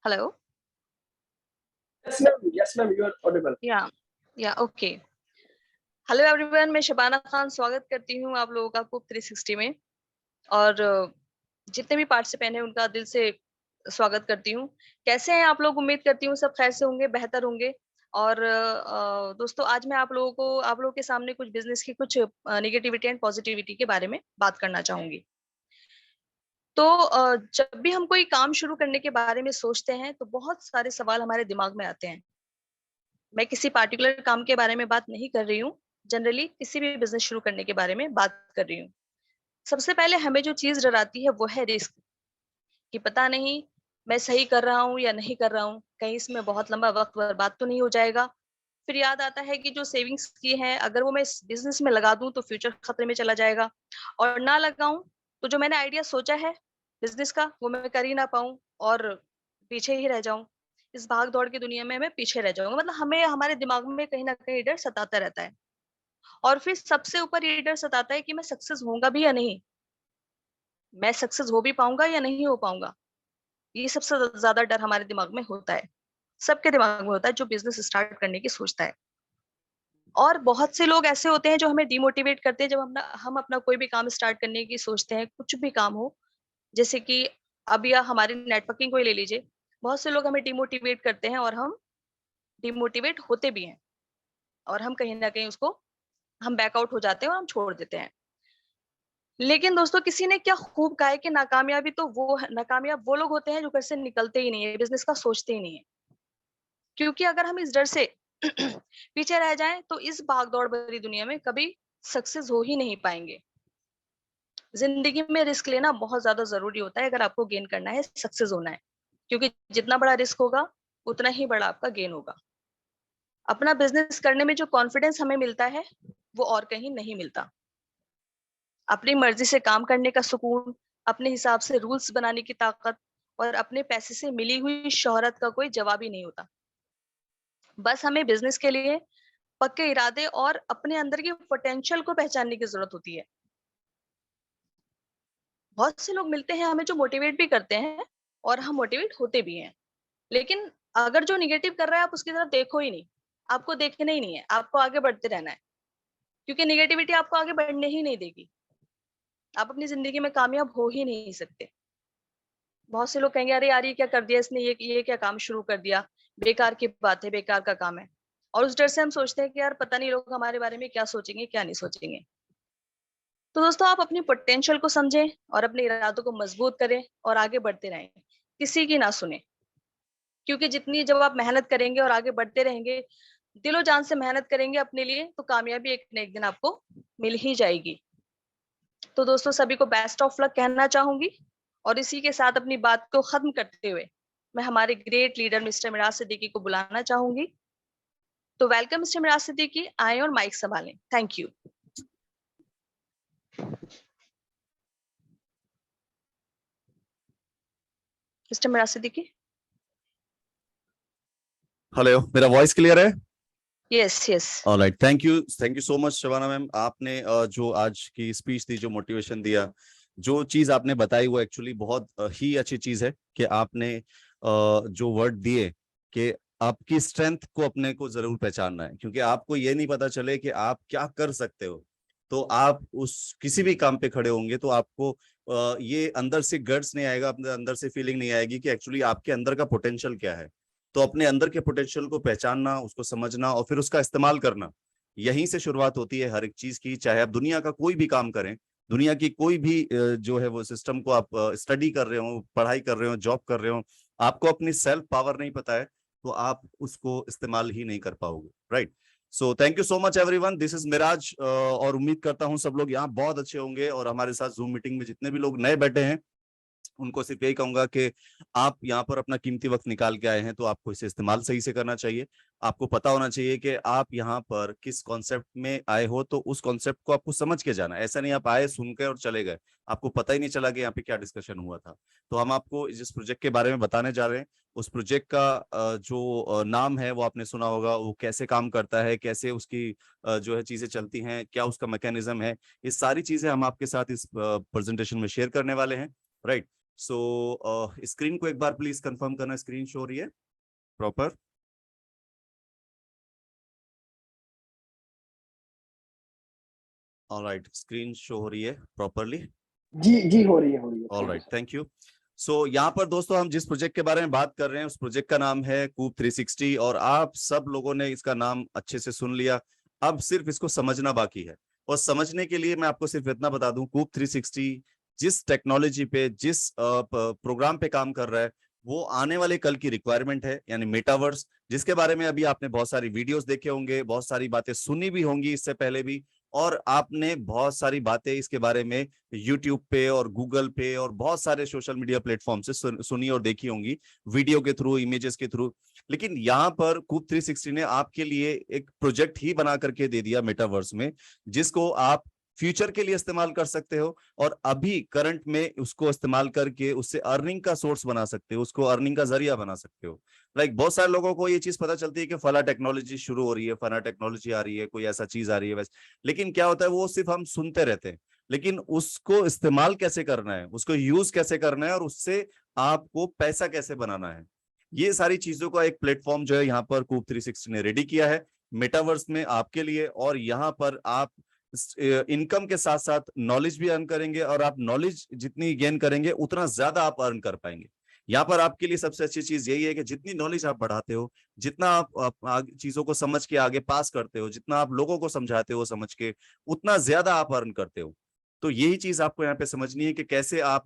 Hello? Yes, ma'am, you are audible. Yeah, okay. Hello everyone, मैं शबाना खान स्वागत करती हूँ आप लोगों का कुक 360 में। और जितने भी पार्टिसिपेंट हैं उनका दिल से स्वागत करती हूँ। कैसे हैं आप लोग? उम्मीद करती हूँ सब खैर से होंगे, बेहतर होंगे। और दोस्तों, आज मैं आप लोगों के सामने कुछ बिजनेस की कुछ नेगेटिविटी एंड पॉजिटिविटी के बारे में बात करना चाहूंगी। तो जब भी हम कोई काम शुरू करने के बारे में सोचते हैं तो बहुत सारे सवाल हमारे दिमाग में आते हैं। मैं किसी पार्टिकुलर काम के बारे में बात नहीं कर रही हूँ, जनरली किसी भी बिजनेस शुरू करने के बारे में बात कर रही हूँ। सबसे पहले हमें जो चीज डराती है वो है रिस्क, कि पता नहीं मैं सही कर रहा हूँ या नहीं कर रहा हूँ, कहीं इसमें बहुत लंबा वक्त बर्बाद तो नहीं हो जाएगा। फिर याद आता है कि जो सेविंग्स की है, अगर वो मैं इस बिजनेस में लगा दूं तो फ्यूचर खतरे में चला जाएगा, और ना लगाऊं तो जो मैंने आइडिया सोचा है बिजनेस का वो मैं कर ही ना पाऊं और पीछे ही रह जाऊं। इस भाग दौड़ की दुनिया में मैं पीछे रह जाऊंगा। मतलब हमें हमारे दिमाग में कहीं ना कहीं डर सताता रहता है। और फिर सबसे ऊपर ये डर सताता है कि मैं सक्सेस होऊंगा भी या नहीं, मैं सक्सेस हो भी पाऊंगा या नहीं हो पाऊंगा। ये सबसे ज्यादा डर हमारे दिमाग में होता है, सबके दिमाग में होता है जो बिजनेस स्टार्ट करने की सोचता है। और बहुत से लोग ऐसे होते हैं जो हमें डिमोटिवेट करते हैं जब हम अपना कोई भी काम स्टार्ट करने की सोचते हैं, कुछ भी काम हो। जैसे कि अब या हमारी नेटवर्किंग को ही ले लीजिए, बहुत से लोग हमें डिमोटिवेट करते हैं और हम डिमोटिवेट होते भी हैं, और हम कहीं ना कहीं उसको हम बैकआउट हो जाते हैं और हम छोड़ देते हैं। लेकिन दोस्तों, किसी ने क्या खूब कहा है कि नाकामयाब वो लोग होते हैं जो घर से निकलते ही नहीं है, बिजनेस का सोचते ही नहीं है। क्योंकि अगर हम इस डर से पीछे रह जाएं तो इस भागदौड़ भरी दुनिया में कभी सक्सेस हो ही नहीं पाएंगे। जिंदगी में रिस्क लेना बहुत ज्यादा जरूरी होता है अगर आपको गेन करना है, सक्सेस होना है। क्योंकि जितना बड़ा रिस्क होगा उतना ही बड़ा आपका गेन होगा। अपना बिजनेस करने में जो कॉन्फिडेंस हमें मिलता है वो और कहीं नहीं मिलता। अपनी मर्जी से काम करने का सुकून, अपने हिसाब से रूल्स बनाने की ताकत, और अपने पैसे से मिली हुई शोहरत का कोई जवाब ही नहीं होता। बस हमें बिजनेस के लिए पक्के इरादे और अपने अंदर की पोटेंशियल को पहचानने की जरूरत होती है। बहुत से लोग मिलते हैं हमें जो मोटिवेट भी करते हैं, और हम मोटिवेट होते भी हैं। लेकिन अगर जो निगेटिव कर रहा है आप उसकी तरफ देखो ही नहीं, आपको देखना ही नहीं है, आपको आगे बढ़ते रहना है। क्योंकि निगेटिविटी आपको आगे बढ़ने ही नहीं देगी, आप अपनी जिंदगी में कामयाब हो ही नहीं सकते। बहुत से लोग कहेंगे अरे यार ये क्या कर दिया इसने, ये क्या काम शुरू कर दिया, बेकार की बात है, बेकार का काम है। और उस डर से हम सोचते हैं कि यार पता नहीं लोग हमारे बारे में क्या सोचेंगे क्या नहीं सोचेंगे। तो दोस्तों, आप अपनी पोटेंशियल को समझें और अपने इरादों को मजबूत करें और आगे बढ़ते रहें, किसी की ना सुने। क्योंकि जितनी जब आप मेहनत करेंगे और आगे बढ़ते रहेंगे, दिलो जान से मेहनत करेंगे अपने लिए, तो कामयाबी एक न एक दिन आपको मिल ही जाएगी। तो दोस्तों, सभी को बेस्ट ऑफ लक कहना चाहूंगी। और इसी के साथ अपनी बात को खत्म करते हुए मैं हमारे great leader mister Miraj Siddiqui को बुलाना चाहूंगी। तो वेलकम मिस्टर मिराज सिद्दीकी, आए और माइक संभालें। Thank you. Mister Miraj Siddiqui. Hello, मेरा वॉइस क्लियर है? Yes yes. Alright, thank you so much Shabana ma'am. आपने जो आज की स्पीच दी, जो मोटिवेशन दिया, जो चीज आपने बताई वो एक्चुअली बहुत ही अच्छी चीज है कि आपने जो वर्ड दिए कि आपकी स्ट्रेंथ को अपने को जरूर पहचानना है। क्योंकि आपको ये नहीं पता चले कि आप क्या कर सकते हो, तो आप उस किसी भी काम पे खड़े होंगे तो आपको ये अंदर से गट्स नहीं आएगा, अपने अंदर से फीलिंग नहीं आएगी कि एक्चुअली आपके अंदर का पोटेंशियल क्या है। तो अपने अंदर के पोटेंशियल को पहचानना, उसको समझना और फिर उसका इस्तेमाल करना, यहीं से शुरुआत होती है हर एक चीज की। चाहे आप दुनिया का कोई भी काम करें, दुनिया की कोई भी जो है वो सिस्टम को आप स्टडी कर रहे हो, पढ़ाई कर रहे हो, जॉब कर रहे हो, आपको अपनी सेल्फ पावर नहीं पता है तो आप उसको इस्तेमाल ही नहीं कर पाओगे। Right. So thank you so much everyone, this is Miraj. और उम्मीद करता हूं सब लोग यहाँ बहुत अच्छे होंगे। और हमारे साथ जूम मीटिंग में जितने भी लोग नए बैठे हैं उनको सिर्फ यही कहूंगा कि आप यहाँ पर अपना कीमती वक्त निकाल के आए हैं तो आपको इसे इस्तेमाल सही से करना चाहिए। आपको पता होना चाहिए कि आप यहाँ पर किस कॉन्सेप्ट में आए हो, तो उस कॉन्सेप्ट को आपको समझ के जाना है। ऐसा नहीं आप आए, सुन के और चले गए, आपको पता ही नहीं चला कि यहाँ पे क्या डिस्कशन हुआ था। तो हम आपको जिस प्रोजेक्ट के बारे में बताने जा रहे हैं, उस प्रोजेक्ट का जो नाम है वो आपने सुना होगा, वो कैसे काम करता है, कैसे उसकी जो है चीजें चलती हैं, क्या उसका मैकेनिज्म है, ये सारी चीजें हम आपके साथ इस प्रेजेंटेशन में शेयर करने वाले हैं। राइट। सो स्क्रीन को एक बार प्लीज कंफर्म करना, स्क्रीन शो हो रही है प्रॉपर? ऑलराइट, स्क्रीन शो हो रही है प्रॉपरली? जी जी, हो रही है। Alright, thank you. सो यहाँ पर दोस्तों हम जिस प्रोजेक्ट के बारे में बात कर रहे हैं उस प्रोजेक्ट का नाम है कूप 360, और आप सब लोगों ने इसका नाम अच्छे से सुन लिया। अब सिर्फ इसको समझना बाकी है, और समझने के लिए मैं आपको सिर्फ इतना बता दूं, कूप 360 जिस टेक्नोलॉजी पे, जिस प्रोग्राम पे काम कर रहा है, वो आने वाले कल की रिक्वायरमेंट है, यानी मेटावर्स, जिसके बारे में अभी आपने बहुत सारी वीडियोस देखे होंगे, बहुत सारी बातें सुनी भी होंगी इससे पहले भी, और आपने बहुत सारी बातें इसके बारे में यूट्यूब पे और गूगल पे और बहुत सारे सोशल मीडिया प्लेटफॉर्म से सुनी और देखी होंगी, वीडियो के थ्रू, इमेजेस के थ्रू। लेकिन यहाँ पर कूप 360 ने आपके लिए एक प्रोजेक्ट ही बना करके दे दिया मेटावर्स में, जिसको आप फ्यूचर के लिए इस्तेमाल कर सकते हो, और अभी करंट में उसको इस्तेमाल करके उससे अर्निंग का सोर्स बना सकते हो, उसको अर्निंग का जरिया बना सकते हो। बहुत सारे लोगों को ये चीज पता चलती है कि फला टेक्नोलॉजी शुरू हो रही है, फला टेक्नोलॉजी आ रही है, कोई ऐसा चीज आ रही है, वैसे, लेकिन क्या होता है, वो सिर्फ हम सुनते रहते हैं, लेकिन उसको इस्तेमाल कैसे करना है, उसको यूज कैसे करना है, और उससे आपको पैसा कैसे बनाना है, ये सारी चीजों का एक प्लेटफॉर्म जो है यहाँ पर कूप 360 ने रेडी किया है मेटावर्स में आपके लिए। और यहाँ पर आप इनकम के साथ साथ नॉलेज भी अर्न करेंगे, और आप नॉलेज जितनी गेन करेंगे उतना ज्यादा आप अर्न कर पाएंगे। यहाँ पर आपके लिए सबसे अच्छी चीज यही है कि जितनी नॉलेज आप बढ़ाते हो, जितना आप चीजों को समझ के आगे पास करते हो, जितना आप लोगों को समझाते हो समझ के, उतना ज्यादा आप अर्न करते हो। तो यही चीज आपको यहाँ पे समझनी है कि कैसे आप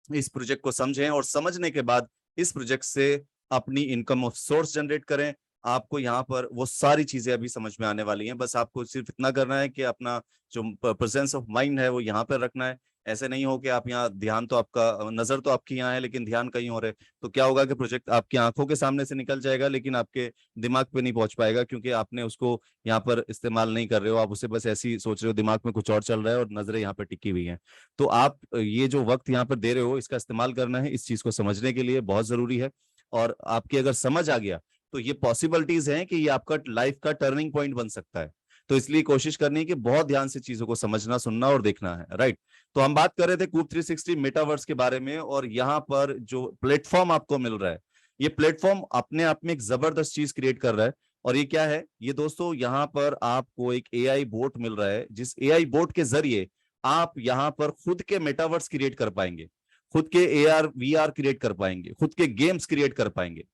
इस प्रोजेक्ट को समझें, और समझने के बाद इस प्रोजेक्ट से अपनी इनकम ऑफ सोर्स जनरेट करें। आपको यहाँ पर वो सारी चीजें अभी समझ में आने वाली हैं, बस आपको सिर्फ इतना करना है कि अपना जो प्रेजेंस ऑफ माइंड है वो यहाँ पर रखना है। ऐसे नहीं हो कि आप यहाँ ध्यान तो आपका, नजर तो आपकी यहाँ है लेकिन ध्यान कहीं और है, तो क्या होगा कि प्रोजेक्ट आपकी आंखों के सामने से निकल जाएगा लेकिन आपके दिमाग पे नहीं पहुंच पाएगा, क्योंकि आपने उसको यहाँ पर इस्तेमाल नहीं कर रहे हो, आप उसे बस ऐसे ही सोच रहे हो, दिमाग में कुछ और चल रहा है और नजरें यहाँ पर टिकी हुई हैं। तो आप ये जो वक्त यहाँ पर दे रहे हो, इसका इस्तेमाल करना है, इस चीज को समझने के लिए बहुत जरूरी है। और आपकी अगर समझ आ गया तो ये पॉसिबिलिटीज हैं कि ये आपका लाइफ का टर्निंग पॉइंट बन सकता है। तो इसलिए कोशिश करनी है कि बहुत ध्यान से चीजों को समझना, सुनना और देखना है, राइट। तो हम बात कर रहे थे कूप 360 मेटावर्स के बारे में, और यहाँ पर जो प्लेटफॉर्म आपको मिल रहा है, ये प्लेटफॉर्म अपने आप में एक जबरदस्त चीज क्रिएट कर रहा है। और ये क्या है ये दोस्तों, यहाँ पर आपको एक एआई बोट मिल रहा है, जिस एआई बोट के जरिए आप यहाँ पर खुद के मेटावर्स क्रिएट कर पाएंगे, खुद के एआर वीआर क्रिएट कर पाएंगे, खुद के गेम्स क्रिएट कर पाएंगे।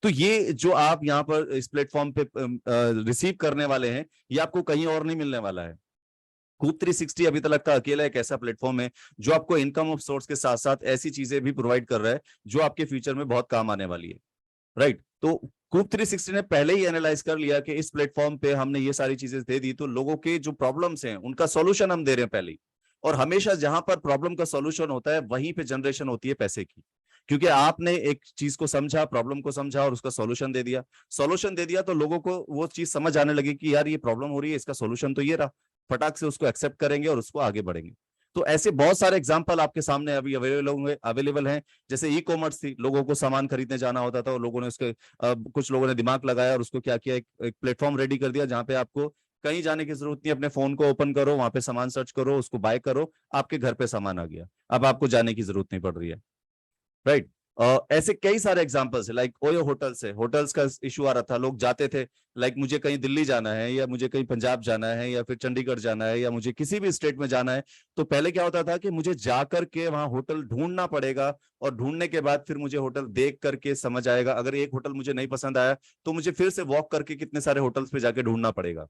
तो ये जो आप यहाँ पर इस प्लेटफॉर्म पे रिसीव करने वाले हैं, ये आपको कहीं और नहीं मिलने वाला है। कूप 360 अभी तक का अकेला एक ऐसा प्लेटफॉर्म है जो आपको इनकम ऑफ सोर्स के साथ साथ ऐसी चीजें भी प्रोवाइड कर रहा है जो आपके फ्यूचर में बहुत काम आने वाली है, राइट। तो कूप 360 ने पहले ही एनालाइज कर लिया कि इस प्लेटफॉर्म पे हमने ये सारी चीजें दे दी, तो लोगों के जो प्रॉब्लम्स हैं उनका सॉल्यूशन हम दे रहे हैं पहले ही। और हमेशा जहां पर प्रॉब्लम का सॉल्यूशन होता है वहीं पे जनरेशन होती है पैसे की, क्योंकि आपने एक चीज को समझा, प्रॉब्लम को समझा और उसका सॉल्यूशन दे दिया। सॉल्यूशन दे दिया तो लोगों को वो चीज समझ आने लगी कि यार ये प्रॉब्लम हो रही है, इसका सॉल्यूशन तो ये रहा, फटाक से उसको एक्सेप्ट करेंगे और उसको आगे बढ़ेंगे। तो ऐसे बहुत सारे एग्जांपल आपके सामने अभी अवेलेबल हैं। जैसे ई कॉमर्स थी, लोगों को सामान खरीदने जाना होता था और लोगों ने उसके कुछ लोगों ने दिमाग लगाया और उसको क्या किया, एक प्लेटफॉर्म रेडी कर दिया जहां पे आपको कहीं जाने की जरूरत नहीं, अपने फोन को ओपन करो, वहां पे सामान सर्च करो, उसको बाय करो, आपके घर पे सामान आ गया, अब आपको जाने की जरूरत नहीं पड़ रही है, राइट। ऐसे कई सारे एग्जांपल्स है, लाइक ओयो होटल्स है, होटल्स का इशू आ रहा था, लोग जाते थे, लाइक मुझे कहीं दिल्ली जाना है या मुझे कहीं पंजाब जाना है या फिर चंडीगढ़ जाना है या मुझे किसी भी स्टेट में जाना है, तो पहले क्या होता था कि मुझे जाकर के वहां होटल ढूंढना पड़ेगा, और ढूंढने के बाद फिर मुझे होटल देख करके समझ आएगा, अगर एक होटल मुझे नहीं पसंद आया तो मुझे फिर से वॉक करके कितने सारे होटल्स पे जाके ढूंढना पड़ेगा।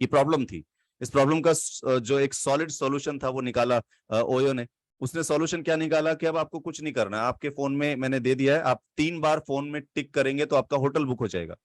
ये प्रॉब्लम थी। इस प्रॉब्लम का जो एक सॉलिड सॉल्यूशन था वो निकाला ओयो ने। उसने सॉल्यूशन क्या निकाला कि अब आपको कुछ नहीं करना है, आपके फोन में मैंने दे दिया है, आप 3 बार फोन में टिक करेंगे तो आपका होटल बुक हो जाएगा।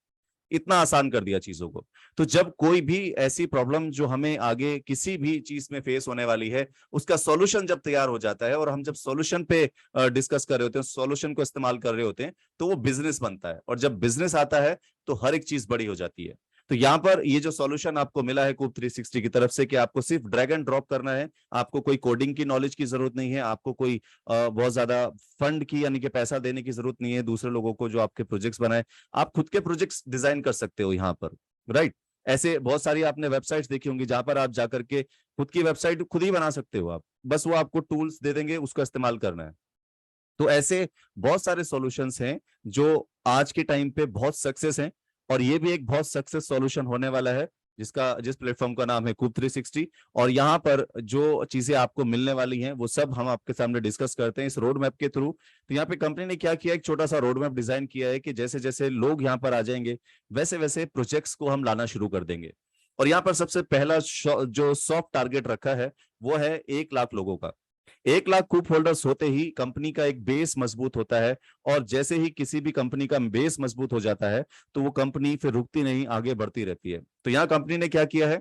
इतना आसान कर दिया चीजों को। तो जब कोई भी ऐसी प्रॉब्लम जो हमें आगे किसी भी चीज में फेस होने वाली है, उसका सॉल्यूशन जब तैयार हो जाता है और हम जब सॉल्यूशन पे डिस्कस कर रहे होते हैं, सॉल्यूशन को इस्तेमाल कर रहे होते हैं, तो वो बिजनेस बनता है, और जब बिजनेस आता है तो हर एक चीज बड़ी हो जाती है। तो यहाँ पर ये जो सॉल्यूशन आपको मिला है कूप 360 की तरफ से कि आपको सिर्फ ड्रैग एंड ड्रॉप करना है, आपको कोई कोडिंग की नॉलेज की जरूरत नहीं है, आपको कोई बहुत ज्यादा फंड की यानी कि पैसा देने की जरूरत नहीं है दूसरे लोगों को जो आपके प्रोजेक्ट्स बनाए, आप खुद के प्रोजेक्ट्स डिजाइन कर सकते हो यहाँ पर, राइट। ऐसे बहुत सारी आपने वेबसाइट्स देखी होंगी जहां पर आप जाकर के खुद की वेबसाइट खुद ही बना सकते हो, आप बस वो आपको टूल्स दे देंगे, उसका इस्तेमाल करना है, तो ऐसे बहुत सारे सॉल्यूशंस हैं जो आज के टाइम पे बहुत सक्सेस हैं, और ये भी एक बहुत सक्सेस सॉल्यूशन होने वाला है जिस प्लेटफॉर्म का नाम है कूप 360। और यहाँ पर जो चीजें आपको मिलने वाली हैं वो सब हम आपके सामने डिस्कस करते हैं इस रोड मैप के थ्रू। तो यहाँ पे कंपनी ने क्या किया, एक छोटा सा रोड मैप डिजाइन किया है कि जैसे जैसे लोग यहाँ पर आ जाएंगे वैसे वैसे प्रोजेक्ट्स को हम लाना शुरू कर देंगे। और यहाँ पर सबसे पहला जो सॉफ्ट टारगेट रखा है वो है 1 लाख लोगों का। 1 लाख कूप होल्डर्स होते ही कंपनी का एक बेस मजबूत होता है, और जैसे ही किसी भी कंपनी का बेस मजबूत हो जाता है तो वो कंपनी फिर रुकती नहीं, आगे बढ़ती रहती है। तो यहाँ कंपनी ने क्या किया है,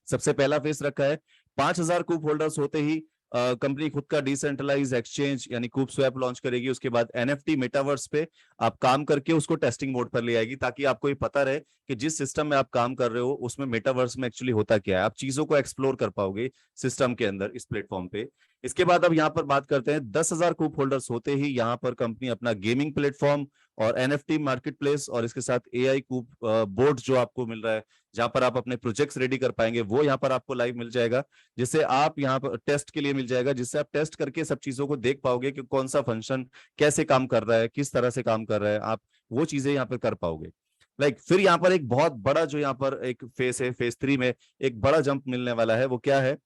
सबसे पहला फेस रखा है 5,000 कूप होल्डर्स होते ही कंपनी खुद का डिसेंट्रलाइज एक्सचेंज यानी कूप स्वैप लॉन्च करेगी। उसके बाद एनएफटी मेटावर्स पे आप काम करके उसको टेस्टिंग मोड पर ले आएगी, ताकि आपको ये पता रहे कि जिस सिस्टम में आप काम कर रहे हो उसमें मेटावर्स में एक्चुअली होता क्या है, आप चीजों को एक्सप्लोर कर पाओगे सिस्टम के अंदर इस प्लेटफॉर्म पे। इसके बाद अब यहाँ पर बात करते हैं 10,000 कूप होल्डर्स होते ही यहाँ पर कंपनी अपना गेमिंग प्लेटफॉर्म और एनएफटी मार्केट प्लेस और इसके साथ एआई कूप बोर्ड जो आपको मिल रहा है, जहां पर आप अपने प्रोजेक्ट्स रेडी कर पाएंगे, वो यहाँ पर आपको लाइव मिल जाएगा, जिससे आप यहाँ पर टेस्ट के लिए मिल जाएगा, जिससे आप टेस्ट करके सब चीजों को देख पाओगे कि कौन सा फंक्शन कैसे काम कर रहा है, किस तरह से काम कर रहा है, आप वो चीजें यहाँ पर कर पाओगे। फिर यहाँ पर एक बहुत बड़ा जो यहाँ पर एक फेस है, फेस 3 में एक बड़ा जंप मिलने वाला है। वो क्या है,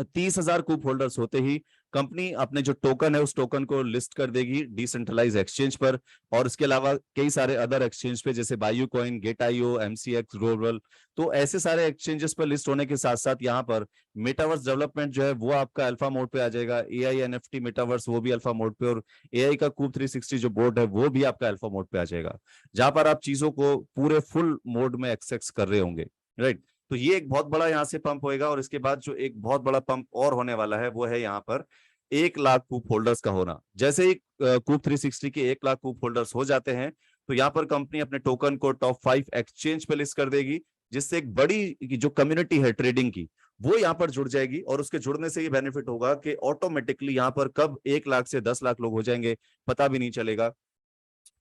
30,000 कूप होल्डर्स होते ही कंपनी अपने जो टोकन है उस टोकन को लिस्ट कर देगी डिसेंट्रलाइज एक्सचेंज पर, और इसके अलावा कई सारे अदर एक्सचेंज पे जैसे बायू कॉइन, गेट.io, एमसीएक्स ग्लोबल। तो ऐसे सारे एक्सचेंजेस पर लिस्ट होने के साथ साथ यहाँ पर मेटावर्स डेवलपमेंट जो है वो आपका अल्फा मोड पे आ जाएगा, एआई एनएफटी मेटावर्स वो भी अल्फा मोड पे, और एआई का कूप 360 जो बोर्ड है वो भी आपका अल्फा मोड पे आ जाएगा, जहां पर आप चीजों को पूरे फुल मोड में एक्सेस कर रहे होंगे, राइट। तो ये एक बहुत बड़ा यहाँ से पंप होएगा। और इसके बाद जो एक बहुत बड़ा पंप और होने वाला है वो है यहाँ पर 1 लाख कूप होल्डर्स का होना। जैसे ही कूप 360 के 1 लाख कूप होल्डर्स हो जाते हैं तो यहाँ पर कंपनी अपने टोकन को टॉप 5 एक्सचेंज पे लिस्ट कर देगी, जिससे एक बड़ी जो कम्युनिटी है ट्रेडिंग की वो यहाँ पर जुड़ जाएगी। और उसके जुड़ने से ये बेनिफिट होगा कि ऑटोमेटिकली यहाँ पर कब 1 लाख से 10 लाख लोग हो जाएंगे पता भी नहीं चलेगा,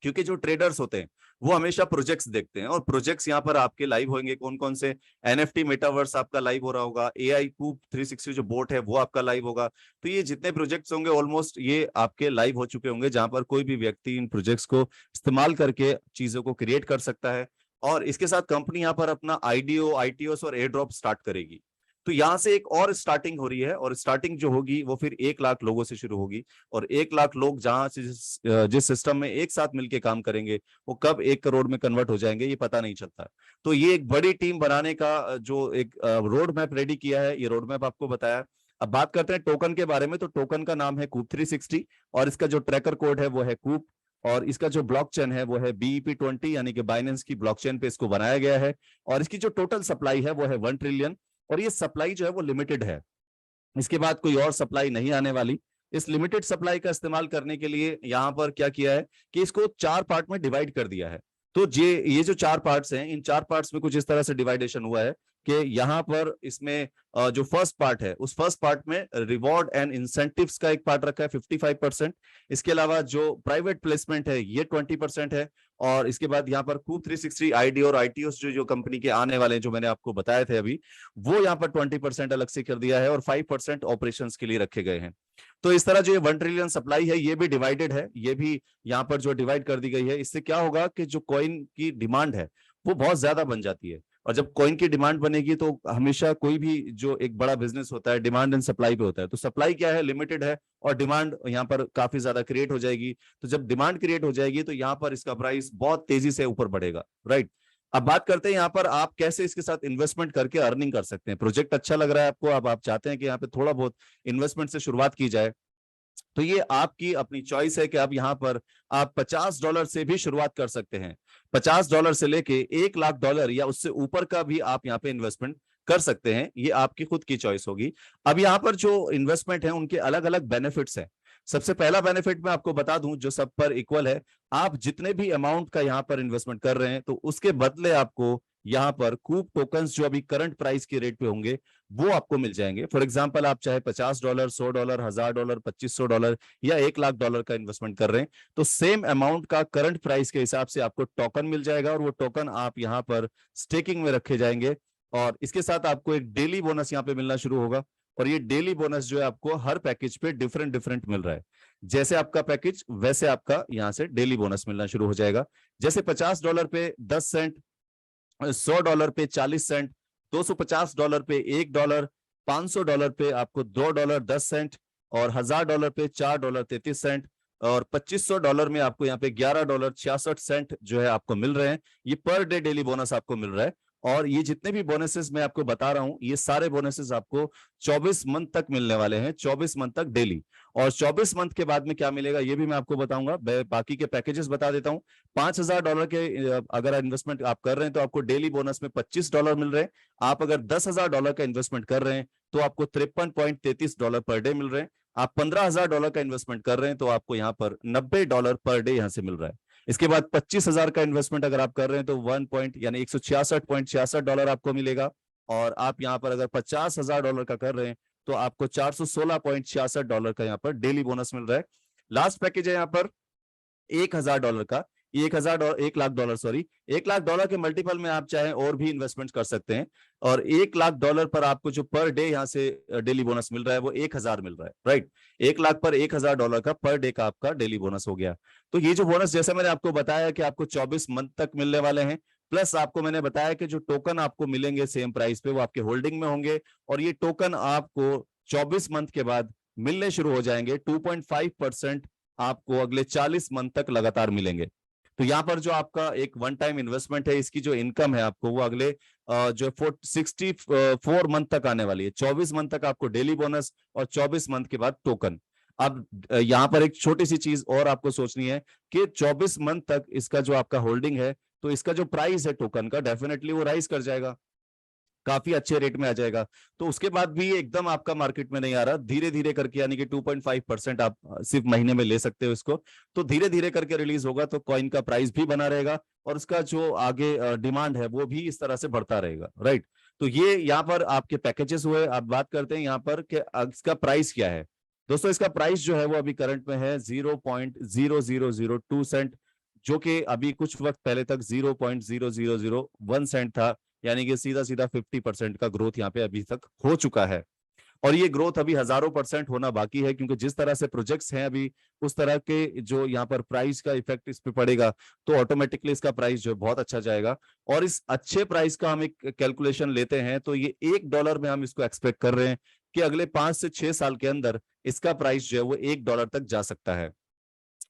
क्योंकि जो ट्रेडर्स होते हैं वो हमेशा प्रोजेक्ट्स देखते हैं, और प्रोजेक्ट्स यहाँ पर आपके लाइव होंगे कौन कौन से, एनएफटी मेटावर्स आपका लाइव हो रहा होगा, एआई कूप 360 जो बोट है वो आपका लाइव होगा। तो ये जितने प्रोजेक्ट्स होंगे ऑलमोस्ट ये आपके लाइव हो चुके होंगे, जहां पर कोई भी व्यक्ति इन प्रोजेक्ट्स को इस्तेमाल करके चीजों को क्रिएट कर सकता है। और इसके साथ कंपनी यहाँ पर अपना आईडीओ, आईटीओस और एयर ड्रॉप स्टार्ट करेगी। तो यहां से एक और स्टार्टिंग हो रही है, और स्टार्टिंग जो होगी वो फिर 1 लाख लोगों से शुरू होगी। और 1 लाख लोग जहां से जिस सिस्टम में एक साथ मिलकर काम करेंगे वो कब 1 करोड़ में कन्वर्ट हो जाएंगे ये पता नहीं चलता। तो ये एक बड़ी टीम बनाने का जो एक रोड मैप रेडी किया है, ये रोड मैप आपको बताया। अब बात करते हैं टोकन के बारे में। तो टोकन का नाम है कूप 360 और इसका जो ट्रैकर कोड है वो है कूप, और इसका जो ब्लॉकचेन है वो है BEP20 यानी कि बाइनेंस की ब्लॉकचेन पे इसको बनाया गया है। और इसकी जो टोटल सप्लाई है वो है 1 ट्रिलियन, और ये सप्लाई जो है वो लिमिटेड है, इसके बाद कोई और सप्लाई नहीं आने वाली। इस लिमिटेड सप्लाई का इस्तेमाल करने के लिए यहाँ पर क्या किया है कि इसको 4 पार्ट में डिवाइड कर दिया है। तो ये जो 4 पार्ट्स हैं, इन 4 पार्ट्स में कुछ इस तरह से डिवाइडेशन हुआ है कि यहाँ पर इसमें जो फर्स्ट पार्ट है उस फर्स्ट पार्ट में रिवॉर्ड एंड इंसेंटिव्स का एक पार्ट रखा है 55%। इसके अलावा जो प्राइवेट प्लेसमेंट है ये 20% है। और इसके बाद यहाँ पर कूप 360 आईडी और आईटीओस जो कंपनी के आने वाले हैं जो मैंने आपको बताए थे अभी, वो यहाँ पर 20% अलग से कर दिया है, और 5% ऑपरेशंस के लिए रखे गए हैं। तो इस तरह जो ये 1 ट्रिलियन सप्लाई है ये भी डिवाइडेड है, ये भी यहाँ पर जो डिवाइड कर दी गई है। इससे क्या होगा कि जो कॉइन की डिमांड है वो बहुत ज्यादा बन जाती है, और जब कॉइन की डिमांड बनेगी तो हमेशा कोई भी जो एक बड़ा बिजनेस होता है डिमांड एंड सप्लाई पे होता है। तो सप्लाई क्या है, लिमिटेड है, और डिमांड यहाँ पर काफी ज्यादा क्रिएट हो जाएगी। तो जब डिमांड क्रिएट हो जाएगी तो यहाँ पर इसका प्राइस बहुत तेजी से ऊपर बढ़ेगा, राइट। अब बात करते हैं यहाँ पर आप कैसे इसके साथ इन्वेस्टमेंट करके अर्निंग कर सकते हैं। प्रोजेक्ट अच्छा लग रहा है आपको, अब आप चाहते हैं कि यहाँ पे थोड़ा बहुत इन्वेस्टमेंट से शुरुआत की जाए, तो ये आपकी अपनी चॉइस है कि अब यहाँ पर आप $50 से भी शुरुआत कर सकते हैं। $50 से लेके $1 लाख या उससे ऊपर का भी आप यहाँ पे इन्वेस्टमेंट कर सकते हैं, ये आपकी खुद की चॉइस होगी। अब यहाँ पर जो इन्वेस्टमेंट है उनके अलग अलग बेनिफिट्स हैं। सबसे पहला बेनिफिट मैं आपको बता दूं जो सब पर इक्वल है, आप जितने भी अमाउंट का यहाँ पर इन्वेस्टमेंट कर रहे हैं तो उसके बदले आपको यहाँ पर कूप टोकन्स जो अभी करंट प्राइस के रेट पे होंगे वो आपको मिल जाएंगे। फॉर एग्जांपल आप चाहे $50, $100, $1000, $2500 या $1 लाख का इन्वेस्टमेंट कर रहे हैं तो सेम अमाउंट का करंट प्राइस के हिसाब से आपको टोकन मिल जाएगा, और वो टोकन आप यहाँ पर स्टेकिंग में रखे जाएंगे। और इसके साथ आपको एक डेली बोनस यहाँ पे मिलना शुरू होगा। और ये डेली बोनस जो है आपको हर पैकेज पे डिफरेंट डिफरेंट मिल रहा है। जैसे आपका पैकेज वैसे आपका यहाँ से डेली बोनस मिलना शुरू हो जाएगा। जैसे $50 पे 10 सेंट, $100 पे 40 सेंट, $250 पे $1, $500 पे आपको $2 10 सेंट, और $1000 पे $4 33 सेंट, और $2500 में आपको यहाँ पे $11 66 सेंट जो है आपको मिल रहे हैं। ये पर डे डेली बोनस आपको मिल रहा है। और ये जितने भी बोनसेस मैं आपको बता रहा हूं, ये सारे बोनसेस आपको 24 मंथ तक मिलने वाले हैं, 24 मंथ तक डेली। और 24 मंथ के बाद में क्या मिलेगा ये भी मैं आपको बताऊंगा। बाकी के पैकेजेस बता देता हूं। $5000 के अगर इन्वेस्टमेंट आप कर रहे हैं तो आपको डेली बोनस में $25 मिल रहे हैं। आप अगर $10,000 का इन्वेस्टमेंट कर रहे हैं तो आपको $53.33 पर डे मिल रहे हैं। आप $15,000 का इन्वेस्टमेंट कर रहे हैं तो आपको यहाँ पर $90 पर डे यहाँ से मिल रहा है। इसके बाद 25,000 का इन्वेस्टमेंट अगर आप कर रहे हैं तो 1 पॉइंट यानी $166.66 आपको मिलेगा। और आप यहाँ पर अगर $50,000 का कर रहे हैं तो आपको $416.66 का यहाँ पर डेली बोनस मिल रहा है। लास्ट पैकेज है यहाँ पर $1,000 का। $1,00,000 सॉरी, $1,00,000 के मल्टीपल में आप चाहें और भी इन्वेस्टमेंट कर सकते हैं। और $1,00,000 पर आपको जो पर डे यहाँ से डेली बोनस मिल रहा है वो 1,000 मिल रहा है, राइट। 1,00,000 पर $1,000 का पर डे का आपका डेली बोनस हो गया। तो ये जो बोनस जैसे मैंने आपको बताया कि आपको 24 मंथ तक मिलने वाले हैं, प्लस आपको मैंने बताया कि जो टोकन आपको मिलेंगे सेम प्राइस पे वो आपके होल्डिंग में होंगे, और ये टोकन आपको 24 मंथ के बाद मिलने शुरू हो जाएंगे। 2.5% आपको अगले 40 मंथ तक लगातार मिलेंगे। तो यहाँ पर जो आपका एक वन टाइम इन्वेस्टमेंट है, इसकी जो इनकम है आपको वो अगले जो 64 मंथ तक आने वाली है। 24 मंथ तक आपको डेली बोनस और 24 मंथ के बाद टोकन। अब यहाँ पर एक छोटी सी चीज और आपको सोचनी है कि 24 मंथ तक इसका जो आपका होल्डिंग है तो इसका जो प्राइस है टोकन का डेफिनेटली वो राइज कर जाएगा, काफी अच्छे रेट में आ जाएगा। तो उसके बाद भी एकदम आपका मार्केट में नहीं आ रहा, धीरे धीरे करके, यानी कि 2.5% आप सिर्फ महीने में ले सकते हो इसको। तो धीरे धीरे करके रिलीज होगा तो कॉइन का प्राइस भी बना रहेगा और उसका जो आगे डिमांड है वो भी इस तरह से बढ़ता रहेगा, राइट। तो ये यहाँ पर आपके पैकेजेस हुए। आप बात करते हैं यहाँ पर कि इसका प्राइस क्या है। दोस्तों इसका प्राइस जो है वो अभी करंट में है 0.0002 सेंट, जो कि अभी कुछ वक्त पहले तक 0.0001 सेंट था, यानी कि सीधा सीधा 50% का ग्रोथ यहाँ पे अभी तक हो चुका है। और ये ग्रोथ अभी हजारों % होना बाकी है, क्योंकि जिस तरह से प्रोजेक्ट्स हैं अभी उस तरह के जो यहाँ पर प्राइस का इफेक्ट इस पे पड़ेगा तो ऑटोमेटिकली इसका प्राइस जो है बहुत अच्छा जाएगा। और इस अच्छे प्राइस का हम एक कैलकुलेशन लेते हैं तो ये $1 में हम इसको एक्सपेक्ट कर रहे हैं कि अगले 5 से 6 साल के अंदर इसका प्राइस जो है वो $1 तक जा सकता है।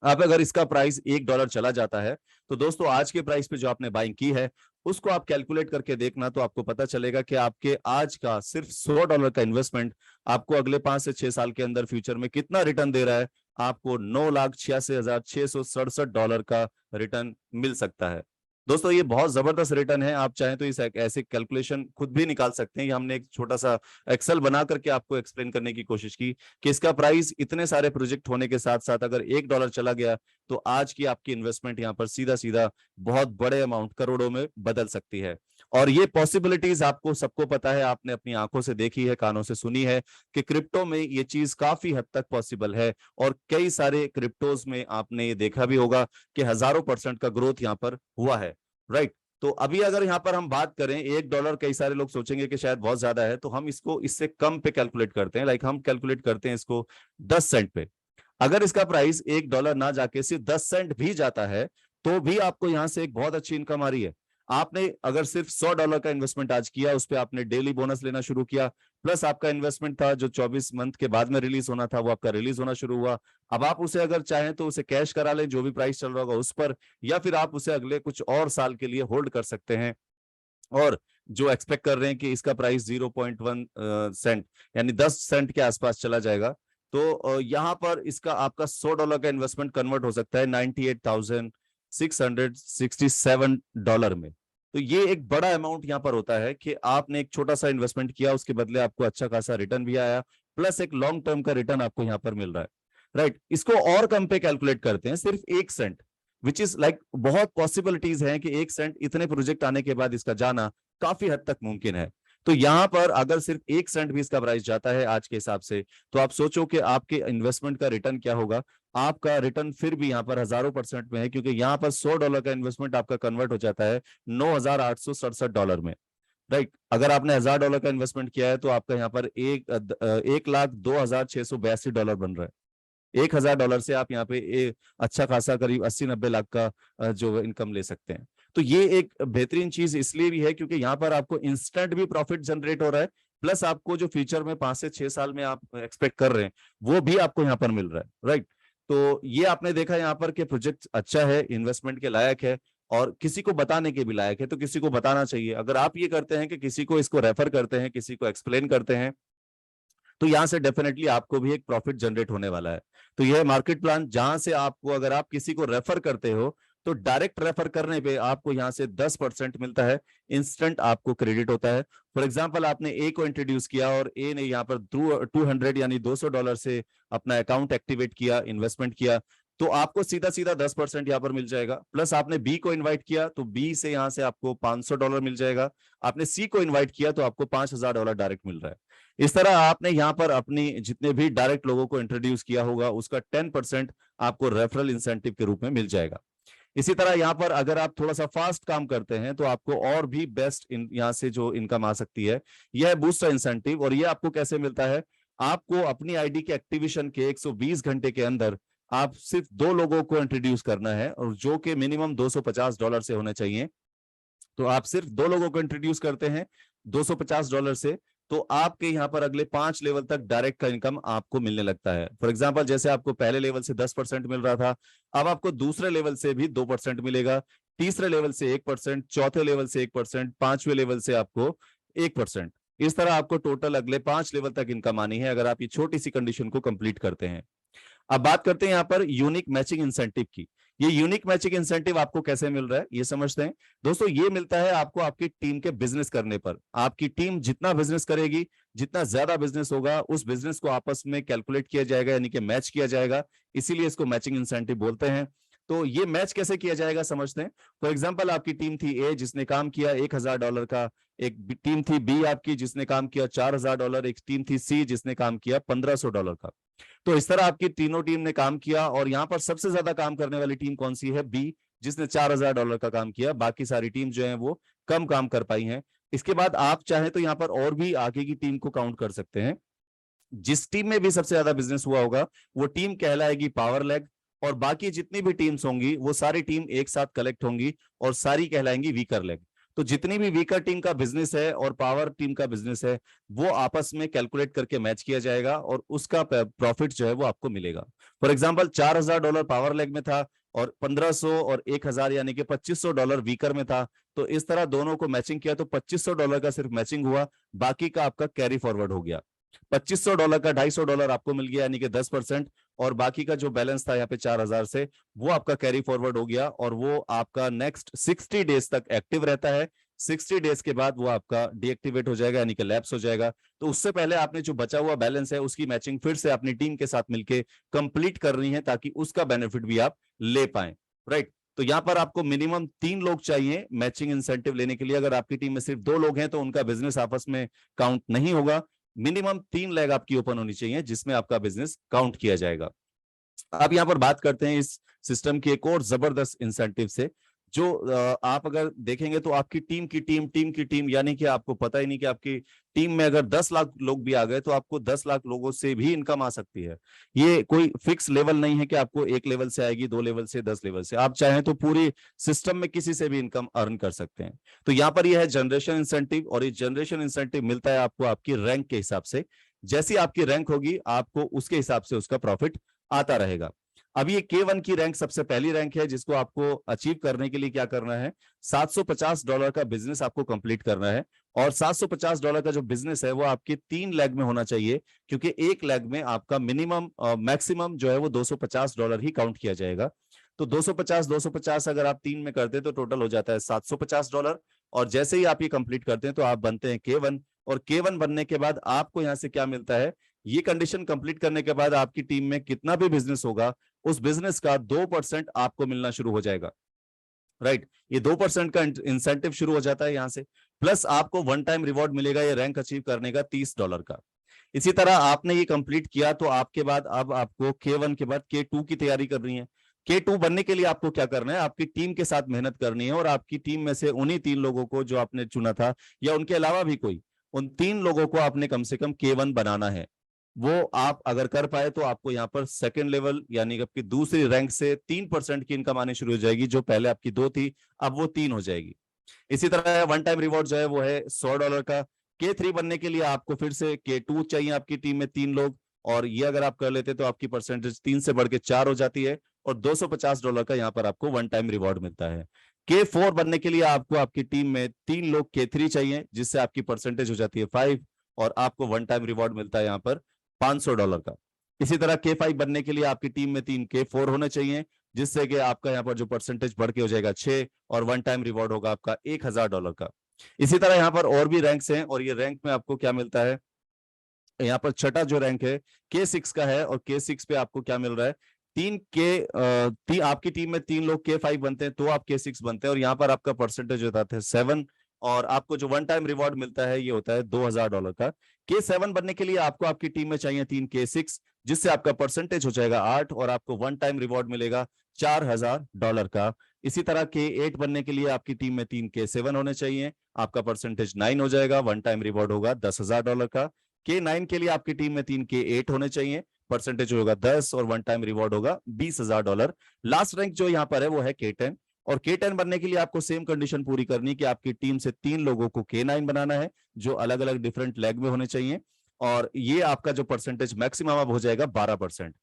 अब अगर इसका प्राइस $1 चला जाता है तो दोस्तों आज के प्राइस पे जो आपने बाइंग की है उसको आप कैलकुलेट करके देखना, तो आपको पता चलेगा कि आपके आज का सिर्फ $100 का इन्वेस्टमेंट आपको अगले 5 से 6 साल के अंदर फ्यूचर में कितना रिटर्न दे रहा है। आपको $9,86,667 का रिटर्न मिल सकता है। दोस्तों ये बहुत जबरदस्त रिटर्न है। आप चाहें तो इस ऐसे कैलकुलेशन खुद भी निकाल सकते हैं। ये हमने एक छोटा सा एक्सेल बना करके आपको एक्सप्लेन करने की कोशिश की कि इसका प्राइस इतने सारे प्रोजेक्ट होने के साथ साथ अगर $1 चला गया तो आज की आपकी इन्वेस्टमेंट यहाँ पर सीधा सीधा बहुत बड़े अमाउंट करोड़ों में बदल सकती है। और ये पॉसिबिलिटीज आपको सबको पता है, आपने अपनी आंखों से देखी है, कानों से सुनी है कि क्रिप्टो में ये चीज काफी हद तक पॉसिबल है। और कई सारे क्रिप्टोज में आपने ये देखा भी होगा कि हजारों % का ग्रोथ यहाँ पर हुआ है, राइट। तो अभी अगर यहाँ पर हम बात करें $1, कई सारे लोग सोचेंगे कि शायद बहुत ज्यादा है, तो हम इसको इससे कम पे कैलकुलेट करते हैं। लाइक हम कैलकुलेट करते हैं इसको 10 सेंट पे। अगर इसका प्राइस $1 ना जाके सिर्फ 10 सेंट भी जाता है तो भी आपको यहां से एक बहुत अच्छी इनकम आ रही है। आपने अगर सिर्फ $100 का इन्वेस्टमेंट आज किया, उस पर आपने डेली बोनस लेना शुरू किया, प्लस आपका इन्वेस्टमेंट था जो 24 मंथ के बाद में रिलीज होना था वो आपका रिलीज होना शुरू हुआ। अब आप उसे अगर चाहें तो उसे कैश करा लें जो भी प्राइस चल रहा होगा उस पर, या फिर आप उसे अगले कुछ और साल के लिए होल्ड कर सकते हैं। और जो एक्सपेक्ट कर रहे हैं कि इसका प्राइस 0.1 सेंट यानी 10 सेंट के आसपास चला जाएगा, तो यहाँ पर इसका आपका $100 का इन्वेस्टमेंट कन्वर्ट हो सकता है $98,667 में। तो ये एक बड़ा अमाउंट यहाँ पर होता है कि आपने एक छोटा सा इन्वेस्टमेंट किया, उसके बदले आपको अच्छा खासा रिटर्न भी आया, प्लस एक लॉन्ग टर्म का रिटर्न आपको यहाँ पर मिल रहा है, राइट। इसको और कम पे कैलकुलेट करते हैं, सिर्फ 1 सेंट, विच इज लाइक बहुत पॉसिबिलिटीज हैं कि 1 सेंट इतने प्रोजेक्ट आने के बाद इसका जाना काफी हद तक मुमकिन है। तो यहां पर अगर सिर्फ 1 सेंट भी इसका प्राइस जाता है आज के हिसाब से, तो आप सोचो कि आपके इन्वेस्टमेंट का रिटर्न क्या होगा। आपका रिटर्न फिर भी यहाँ पर हजारों % में है, क्योंकि यहाँ पर $100 का इन्वेस्टमेंट आपका कन्वर्ट हो जाता है $9,867 में। राइट। अगर आपने $1000 का इन्वेस्टमेंट किया है तो आपका यहाँ पर 1,02,682 बन रहा है। $1000 से आप यहाँ पे अच्छा खासा करीब 80-90 लाख का जो इनकम ले सकते हैं। तो ये एक बेहतरीन चीज इसलिए भी है क्योंकि यहाँ पर आपको इंस्टेंट भी प्रॉफिट जनरेट हो रहा है, प्लस आपको जो फ्यूचर में 5 से 6 साल में आप एक्सपेक्ट कर रहे हैं वो भी आपको यहाँ पर मिल रहा है, राइट। तो ये आपने देखा यहाँ पर कि प्रोजेक्ट अच्छा है, इन्वेस्टमेंट के लायक है और किसी को बताने के भी लायक है, तो किसी को बताना चाहिए। अगर आप ये करते हैं कि किसी को इसको रेफर करते हैं, किसी को एक्सप्लेन करते हैं, तो यहां से डेफिनेटली आपको भी एक प्रॉफिट जनरेट होने वाला है। तो यह मार्केट प्लान जहां से आपको, अगर आप किसी को रेफर करते हो तो डायरेक्ट रेफर करने पे आपको यहां से 10% मिलता है, इंस्टेंट आपको क्रेडिट होता है। फॉर एग्जांपल आपने ए को इंट्रोड्यूस किया और ए ने यहाँ पर 200 यानी $200 से अपना अकाउंट एक्टिवेट किया, इन्वेस्टमेंट किया, तो आपको सीधा सीधा 10% यहाँ पर मिल जाएगा। प्लस आपने बी को इन्वाइट किया तो बी से यहाँ से आपको $500 मिल जाएगा। आपने सी को इन्वाइट किया तो आपको $5000 डायरेक्ट मिल रहा है। इस तरह आपने यहाँ पर अपनी जितने भी डायरेक्ट लोगों को इंट्रोड्यूस किया होगा उसका 10% आपको रेफरल इंसेंटिव के रूप में मिल जाएगा। इसी तरह यहाँ पर अगर आप थोड़ा सा फास्ट काम करते हैं तो आपको और भी बेस्ट यहाँ से जो इनकम आ सकती है, यह है बूस्टर इंसेंटिव। और ये आपको कैसे मिलता है? आपको अपनी आईडी के एक्टिवेशन के 120 घंटे के अंदर आप सिर्फ 2 लोगों को इंट्रोड्यूस करना है और जो कि मिनिमम $250 से होने चाहिए। तो आप सिर्फ 2 लोगों को इंट्रोड्यूस करते हैं $250 से, तो आपके यहाँ पर अगले 5 लेवल तक डायरेक्ट का इनकम आपको मिलने लगता है। फॉर एग्जांपल जैसे आपको पहले लेवल से 10% मिल रहा था, अब आपको दूसरे लेवल से भी 2% मिलेगा, तीसरे लेवल से 1%, चौथे लेवल से 1%, 5वें लेवल से आपको 1%। इस तरह आपको टोटल अगले 5 लेवल तक इनकम आनी है अगर आप ये छोटी सी कंडीशन को कंप्लीट करते हैं। अब बात करते हैं यहाँ पर यूनिक मैचिंग इंसेंटिव की। ये यूनिक मैचिंग इंसेंटिव आपको कैसे मिल रहा है ये समझते हैं। दोस्तों ये मिलता है आपको आपकी टीम के बिजनेस करने पर। आपकी टीम जितना बिजनेस करेगी, जितना ज्यादा बिजनेस होगा, उस बिजनेस को आपस में कैलकुलेट किया जाएगा, यानी कि मैच किया जाएगा, इसीलिए इसको मैचिंग इंसेंटिव बोलते हैं। तो ये मैच कैसे किया जाएगा समझते हैं। फॉर एग्जाम्पल आपकी टीम थी ए जिसने काम किया $1000 का, एक टीम थी बी आपकी जिसने काम किया $4000, एक टीम थी सी जिसने काम किया $1500 का। तो इस तरह आपकी तीनों टीम ने काम किया और यहाँ पर सबसे ज्यादा काम करने वाली टीम कौन सी है? बी, जिसने $4000 का काम किया। बाकी सारी टीम जो है वो कम काम कर पाई हैं। इसके बाद आप चाहे तो यहाँ पर और भी आगे की टीम को काउंट कर सकते हैं। जिस टीम में भी सबसे ज्यादा बिजनेस हुआ होगा वो टीम कहलाएगी पावर लेग, और बाकी जितनी भी टीम्स होंगी वो सारी टीम एक साथ कलेक्ट होंगी और सारी कहलाएंगी वीकर लेग। तो जितनी भी वीकर टीम का बिजनेस है और पावर टीम का बिजनेस है वो आपस में कैलकुलेट करके मैच किया जाएगा और उसका प्रॉफिट जो है वो आपको मिलेगा। फॉर एग्जांपल $4000 पावर लेग में था और 1500 और 1000 यानी कि $2500 वीकर में था। तो इस तरह दोनों को मैचिंग किया तो $2500 का सिर्फ मैचिंग हुआ, बाकी का आपका कैरी फॉरवर्ड हो गया। $2500 का $250 आपको मिल गया यानी कि 10%, और बाकी का जो बैलेंस था यहाँ पे 4000 से वो आपका कैरी फॉरवर्ड हो गया और वो आपका नेक्स्ट 60 डेज तक एक्टिव रहता है। 60 डेज के बाद वो आपका डीएक्टिवेट हो जाएगा यानी कि लैप्स हो जाएगा। तो उससे पहले आपने जो बचा हुआ बैलेंस है उसकी मैचिंग फिर से अपनी टीम के साथ मिलकर कंप्लीट करनी है ताकि उसका बेनिफिट भी आप ले पाए, राइट। तो यहाँ पर आपको मिनिमम 3 लोग चाहिए मैचिंग इंसेंटिव लेने के लिए। अगर आपकी टीम में सिर्फ 2 लोग हैं तो उनका बिजनेस आपस में काउंट नहीं होगा। मिनिमम 3 लेग आपकी ओपन होनी चाहिए जिसमें आपका बिजनेस काउंट किया जाएगा। अब यहाँ पर बात करते हैं इस सिस्टम की एक और जबरदस्त इंसेंटिव से, जो आप अगर देखेंगे तो आपकी टीम की टीम यानी कि आपको पता ही नहीं कि आपकी टीम में अगर 10 लाख लोग भी आ गए तो आपको 10 लाख लोगों से भी इनकम आ सकती है। ये कोई फिक्स लेवल नहीं है कि आपको 1 लेवल से आएगी, 2 लेवल से, 10 लेवल से। आप चाहें तो पूरी सिस्टम में किसी से भी इनकम अर्न कर सकते हैं। तो यहाँ पर यह है जनरेशन इंसेंटिव, और ये जनरेशन इंसेंटिव मिलता है आपको आपकी रैंक के हिसाब से। जैसी आपकी रैंक होगी आपको उसके हिसाब से उसका प्रॉफिट आता रहेगा। अब ये K1 की रैंक सबसे पहली रैंक है जिसको आपको अचीव करने के लिए क्या करना है? $750 का बिजनेस आपको कंप्लीट करना है, और $750 का जो बिजनेस है वो आपके 3 लेग में होना चाहिए, क्योंकि एक लेग में आपका मिनिमम मैक्सिमम जो है वो $250 ही काउंट किया जाएगा। तो 250 अगर आप 3 में करते हैं तो टोटल हो जाता है $750, और जैसे ही आप ये कंप्लीट करते हैं तो आप बनते हैं K1, और K1 बनने के बाद आपको यहाँ से क्या मिलता है? ये कंडीशन कंप्लीट करने के बाद आपकी टीम में कितना भी बिजनेस होगा उस बिजनेस का 2% आपको मिलना शुरू हो जाएगा, राइट। ये 2% का इंसेंटिव शुरू हो जाता है यहाँ से, प्लस आपको वन टाइम रिवॉर्ड मिलेगा ये रैंक अचीव करने का $30 का। इसी तरह आपने ये कंप्लीट किया तो आपके बाद अब आपको K1 के बाद K2 की तैयारी करनी है। K2 बनने के लिए आपको क्या करना है, आपकी टीम के साथ मेहनत करनी है और आपकी टीम में से उन्हीं 3 लोगों को जो आपने चुना था या उनके अलावा भी कोई, उन 3 लोगों को आपने कम से कम K1 बनाना है। वो आप अगर कर पाए तो आपको यहाँ पर सेकंड लेवल यानी कि आपकी दूसरी रैंक से 3% की इनकम आनी शुरू हो जाएगी, जो पहले आपकी 2 थी अब वो 3 हो जाएगी। इसी तरह वन टाइम रिवॉर्ड जो है वो है $100 का। K3 बनने के लिए आपको फिर से K2 चाहिए आपकी टीम में 3 लोग, और ये अगर आप कर लेते तो आपकी परसेंटेज 3 से बढ़ के 4 हो जाती है और $250 का यहाँ पर आपको वन टाइम रिवॉर्ड मिलता है। K4 बनने के लिए आपको आपकी टीम में 3 लोग K3 चाहिए, जिससे आपकी परसेंटेज हो जाती है 5 और आपको वन टाइम रिवॉर्ड मिलता है यहाँ पर $500 का। इसी तरह K5 बनने के लिए आपकी टीम में 3 K4 होने चाहिए, जिससे कि आपका यहाँ पर जो परसेंटेज बढ़ के हो जाएगा 6 और वन टाइम रिवॉर्ड होगा आपका $1000 का। इसी तरह यहाँ पर और भी रैंक्स हैं और ये रैंक में आपको क्या मिलता है, यहाँ पर छठा जो रैंक है K6 का है और K6 पे आपको क्या मिल रहा है, आपकी टीम में 3 लोग K5 बनते हैं तो आप K6 बनते हैं और यहाँ पर आपका परसेंटेज होता है 7 और आपको जो वन टाइम रिवॉर्ड मिलता है ये होता है $2000 का। K7 बनने के लिए आपको आपकी टीम में चाहिए 3 K6, जिससे आपका परसेंटेज हो जाएगा 8 और आपको वन टाइम रिवॉर्ड मिलेगा $4000 का। इसी तरह K8 बनने के लिए आपकी टीम में 3 K7 होने चाहिए, आपका परसेंटेज 9 हो जाएगा, वन टाइम रिवॉर्ड होगा $10000 का। K9 के लिए आपकी टीम में 3 K8 होने चाहिए, परसेंटेज होगा 10 और वन टाइम रिवॉर्ड होगा $20000। लास्ट रैंक जो यहाँ पर है वो है K10 और K10 बनने के लिए आपको सेम कंडीशन पूरी करनी कि आपकी टीम से 3 लोगों को K9 बनाना है, जो अलग अलग डिफरेंट लेग में होने चाहिए और ये आपका जो परसेंटेज मैक्सिमम अब हो जाएगा 12%।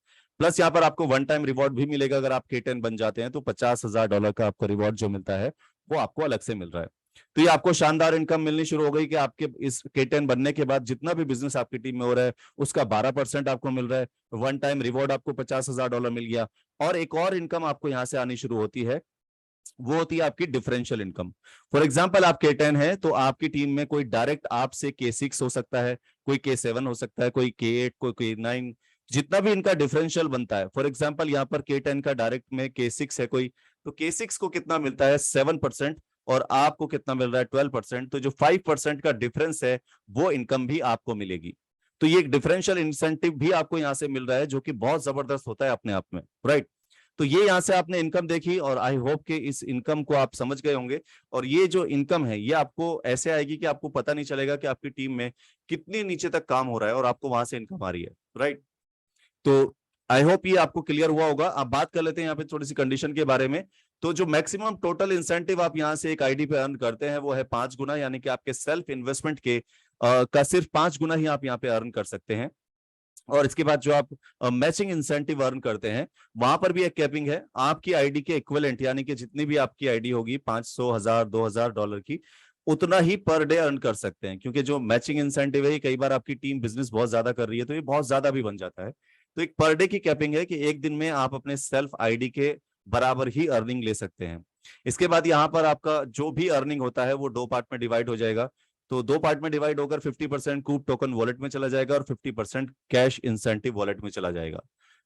प्लस यहाँ पर आपको वन टाइम रिवॉर्ड भी मिलेगा, अगर आप K10 बन जाते हैं तो $50000 का आपको रिवॉर्ड जो मिलता है वो आपको अलग से मिल रहा है। तो ये आपको शानदार इनकम मिलनी शुरू हो गई कि आपके इस K10 बनने के बाद जितना भी बिजनेस आपकी टीम में हो रहा है उसका 12% आपको मिल रहा है, वन टाइम रिवॉर्ड आपको $50000 मिल गया और एक और इनकम आपको यहाँ से आनी शुरू होती है, वो होती है आपकी डिफरेंशियल इनकम। फॉर एग्जांपल आप K10 है तो आपकी टीम में कोई डायरेक्ट आपसे K6 हो सकता है, कोई K7 हो सकता है, कोई K8, कोई K9, जितना भी इनका डिफरेंशियल बनता है। फॉर एग्जांपल यहाँ पर K10 का डायरेक्ट में K6 है कोई, तो K6 को कितना मिलता है 7% और आपको कितना मिल रहा है 12%, तो जो 5% का डिफरेंस है वो इनकम भी आपको मिलेगी। तो ये एक डिफरेंशियल इंसेंटिव भी आपको यहाँ से मिल रहा है जो कि बहुत जबरदस्त होता है अपने आप में, राइट। तो ये यहाँ से आपने इनकम देखी और आई होप कि इस इनकम को आप समझ गए होंगे और ये जो इनकम है ये आपको ऐसे आएगी कि आपको पता नहीं चलेगा कि आपकी टीम में कितनी नीचे तक काम हो रहा है और आपको वहां से इनकम आ रही है, राइट। तो आई होप ये आपको क्लियर हुआ होगा। अब बात कर लेते हैं यहाँ पे थोड़ी सी कंडीशन के बारे में। तो जो मैक्सिमम टोटल इंसेंटिव आप यहाँ से एक आईडी पे अर्न करते हैं वो है 5 गुना, यानी कि आपके सेल्फ इन्वेस्टमेंट के का सिर्फ 5 गुना ही आप यहाँ पे अर्न कर सकते हैं। और इसके बाद जो आप मैचिंग इंसेंटिव अर्न करते हैं वहां पर भी एक कैपिंग है, आपकी आईडी के इक्विवेलेंट यानी कि जितनी भी आपकी आईडी होगी 500, 1000, $2000 की, उतना ही पर डे अर्न कर सकते हैं। क्योंकि जो मैचिंग इंसेंटिव है कई बार आपकी टीम बिजनेस बहुत ज्यादा कर रही है तो ये बहुत ज्यादा भी बन जाता है। तो एक पर डे की कैपिंग है कि एक दिन में आप अपने सेल्फ आईडी के बराबर ही अर्निंग ले सकते हैं। इसके बाद यहाँ पर आपका जो भी अर्निंग होता है वो 2 पार्ट में डिवाइड हो जाएगा। तो 2 पार्ट में डिवाइड होकर 50% कूप टोकन वॉलेट में चला जाएगा और 50% कैश इंसेंटिव वॉलेट में चला जाएगा।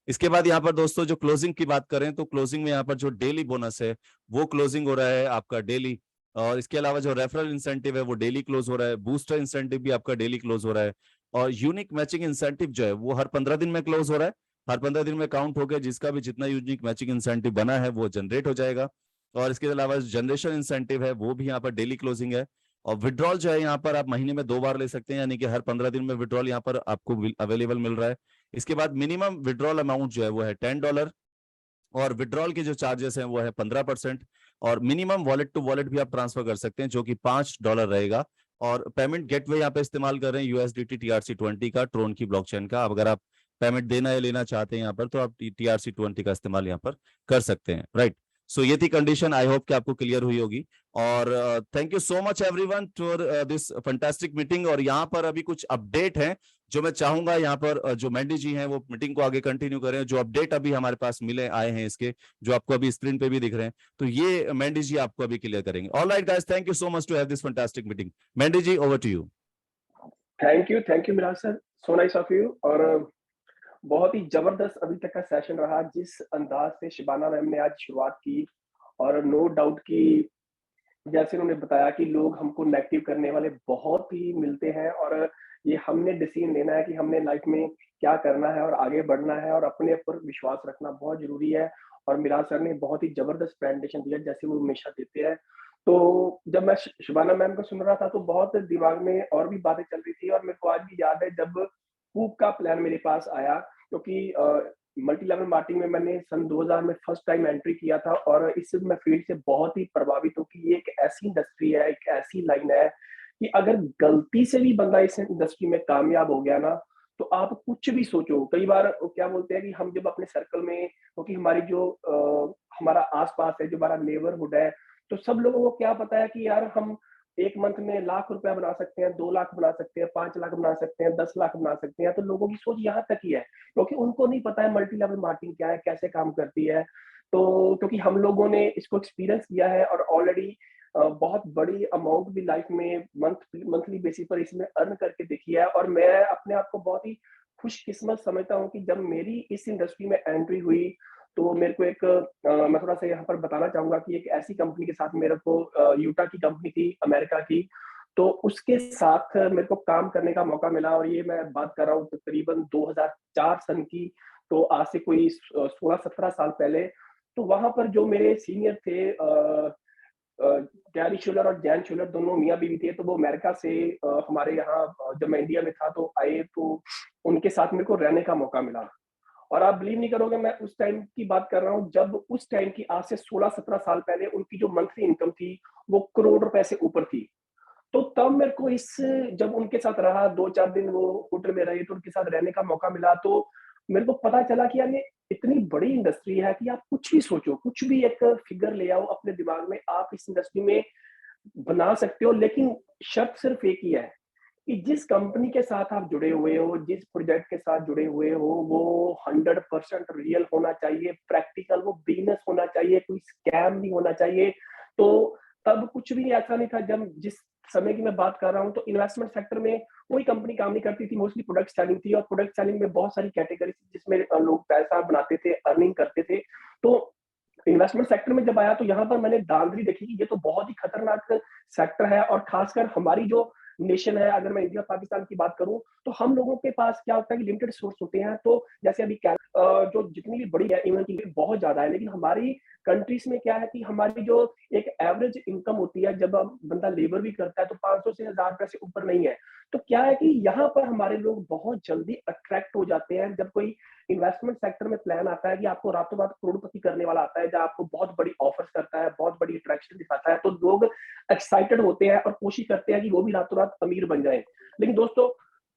इसके बाद यहाँ पर दोस्तों जो क्लोजिंग की बात करें तो क्लोजिंग में यहाँ पर जो डेली बोनस है वो क्लोजिंग हो रहा है आपका डेली, और इसके अलावा जो रेफरल इंसेंटिव है वो डेली क्लोज हो रहा है, बूस्टर इंसेंटिव भी आपका डेली क्लोज हो रहा है और यूनिक मैचिंग इंसेंटिव जो है वो हर 15 दिन में क्लोज हो रहा है। हर 15 दिन में काउंट हो गया, जिसका भी जितना यूनिक मैचिंग इंसेंटिव बना है वो जनरेट हो जाएगा। और इसके अलावा जनरेशन इंसेंटिव है वो भी यहाँ पर डेली क्लोजिंग है। और विड्रॉल जो है यहाँ पर आप महीने में 2 बार ले सकते हैं, यानी कि हर 15 दिन में विड्रॉल यहाँ पर आपको अवेलेबल मिल रहा है। इसके बाद मिनिमम विड्रॉल अमाउंट जो है वो है $10 और विड्रॉल के जो चार्जेस हैं वो है 15%। और मिनिमम वॉलेट टू वॉलेट भी आप ट्रांसफर कर सकते हैं जो कि $5 रहेगा। और पेमेंट गेटवे यहाँ पे इस्तेमाल कर रहे हैं USDT TRC20 का, ट्रोन की ब्लॉकचेन का। अगर आप पेमेंट देना या लेना चाहते हैं यहाँ पर तो आप TRC20 का इस्तेमाल यहाँ पर कर सकते हैं, राइट। सो ये थी कंडीशन, आई होप कि आपको क्लियर हुई होगी। और thank you so much everyone for this fantastic meeting. और यहाँ पर अभी कुछ अपडेट है जो मैं चाहूंगा यहाँ पर जो मैंडी जी हैं वो मीटिंग को आगे कंटिन्यू करें। जो अपडेट अभी हमारे पास मिले आए हैं इसके, जो आपको अभी स्क्रीन पे भी दिख रहे हैं, तो ये मैंडी जी आपको अभी क्लियर करेंगे। Alright guys, thank you so much to have this fantastic meeting. Mandy ji, over to you. Thank you Miraj sir, so nice of you. और बहुत ही जबरदस्त अभी तक का सेशन रहा, जिस अंदाज से शिबाना मैम ने आज शुरुआत की। और नो डाउट कि जैसे उन्होंने बताया कि लोग हमको नेगेटिव करने वाले बहुत ही मिलते हैं और ये हमने डिसीजन लेना है कि हमने लाइफ में क्या करना है और आगे बढ़ना है और अपने ऊपर विश्वास रखना बहुत ज़रूरी है। और मिराज सर ने बहुत ही ज़बरदस्त प्रेज़ेंटेशन दिया जैसे वो हमेशा देते हैं। तो जब मैं शबाना मैम को सुन रहा था तो बहुत दिमाग में और भी बातें चल रही थी और मेरे को आज भी याद है जब कूप का प्लान मेरे पास आया, क्योंकि मल्टी लेवल मार्केटिंग में मैंने सन 2000 में फर्स्ट टाइम एंट्री किया था और इस मैं फील्ड से बहुत ही प्रभावित हूँ कि ये एक ऐसी इंडस्ट्री है, एक ऐसी लाइन है कि अगर गलती से भी बंदा इस इंडस्ट्री में कामयाब हो गया ना, तो आप कुछ भी सोचो। कई बार वो क्या बोलते हैं कि हम जब अपने सर्कल में, क्योंकि हमारी जो हमारा आस-पास है, जो हमारा नेबरहुड है, तो सब लोगों को क्या पता है कि यार हम 1 मंथ में लाख रुपया बना सकते हैं, 2 लाख बना सकते हैं, 5 लाख बना सकते हैं, 10 लाख बना सकते हैं। तो लोगों की सोच यहाँ तक ही है, क्योंकि उनको नहीं पता है मल्टी लेवल मार्केटिंग क्या है, कैसे काम करती है। तो क्योंकि हम लोगों ने इसको एक्सपीरियंस किया है और ऑलरेडी बहुत बड़ी अमाउंट भी लाइफ में मंथली बेसिस पर इसमें अर्न करके देखी है और मैं अपने आप को बहुत ही खुशकिस्मत समझता हूँ कि जब मेरी इस इंडस्ट्री में एंट्री हुई, तो मेरे को एक मैं थोड़ा-सा यहाँ पर बताना चाहूँगा कि एक ऐसी कंपनी के साथ मेरे को यूटा की कंपनी थी, अमेरिका की, तो उसके साथ मेरे को काम करने का मौका मिला और ये मैं बात कर रहा हूँ तकरीबन 2004 सन की, तो आज से कोई 16-17 साल पहले। तो वहाँ पर जो मेरे सीनियर थे गैरी शुलर और जैन शुलर दोनों मियाँ-बीवी थे, तो वो अमेरिका से हमारे यहाँ जब मैं इंडिया में था तो आए, तो उनके साथ मेरे को रहने का मौका मिला। और आप बिलीव नहीं करोगे, मैं उस टाइम की बात कर रहा हूँ जब उस टाइम की आज से 16-17 साल पहले उनकी जो मंथली इनकम थी, वो करोड़ रुपए से ऊपर थी। तो तब मेरे को इस जब उनके साथ रहा 2-4 दिन वो होटल में रहे तो उनके साथ रहने का मौका मिला, तो मेरे को पता चला कि यार ये इतनी बड़ी इंडस्ट्री है कि आप कुछ भी सोचो, कुछ भी एक फिगर ले आओ अपने दिमाग में, आप इस इंडस्ट्री में बना सकते हो। लेकिन शर्त सिर्फ एक ही है कि जिस कंपनी के साथ आप जुड़े हुए हो, जिस प्रोजेक्ट के साथ जुड़े हुए हो, वो 100% रियल होना चाहिए, प्रैक्टिकल वो बिज़नेस होना चाहिए, कोई स्कैम नहीं होना चाहिए। तो तब कुछ भी ऐसा नहीं था। जब जिस समय की मैं बात कर रहा हूँ, तो इन्वेस्टमेंट सेक्टर में कोई कंपनी काम नहीं करती थी, मोस्टली प्रोडक्ट सेलिंग थी और प्रोडक्ट सेलिंग में बहुत सारी कैटेगरी थी जिसमें लोग पैसा बनाते थे, अर्निंग करते थे। तो इन्वेस्टमेंट सेक्टर में जब आया तो यहाँ पर मैंने दांधली देखी कि ये तो बहुत ही खतरनाक सेक्टर है और खासकर हमारी जो नेशन है, अगर मैं इंडिया पाकिस्तान की बात करूं, तो हम लोगों के पास क्या होता है कि लिमिटेड सोर्स होते हैं। तो जैसे अभी जो जितनी भी बड़ी है इवन की बहुत ज्यादा है, लेकिन हमारी कंट्रीज में क्या है कि हमारी जो एक एवरेज इनकम होती है जब बंदा लेबर भी करता है तो 500 से 1000 रुपए से ऊपर नहीं है। तो क्या है कि यहाँ पर हमारे लोग बहुत जल्दी अट्रैक्ट हो जाते हैं जब कोई इन्वेस्टमेंट सेक्टर में प्लान आता है कि आपको रातों रात करोड़पति करने वाला आता है, जहाँ आपको बहुत बड़ी ऑफर्स करता है, बहुत बड़ी अट्रैक्शन दिखाता है, तो लोग एक्साइटेड होते हैं और कोशिश करते हैं कि वो भी रातों रात अमीर बन जाए। लेकिन दोस्तों,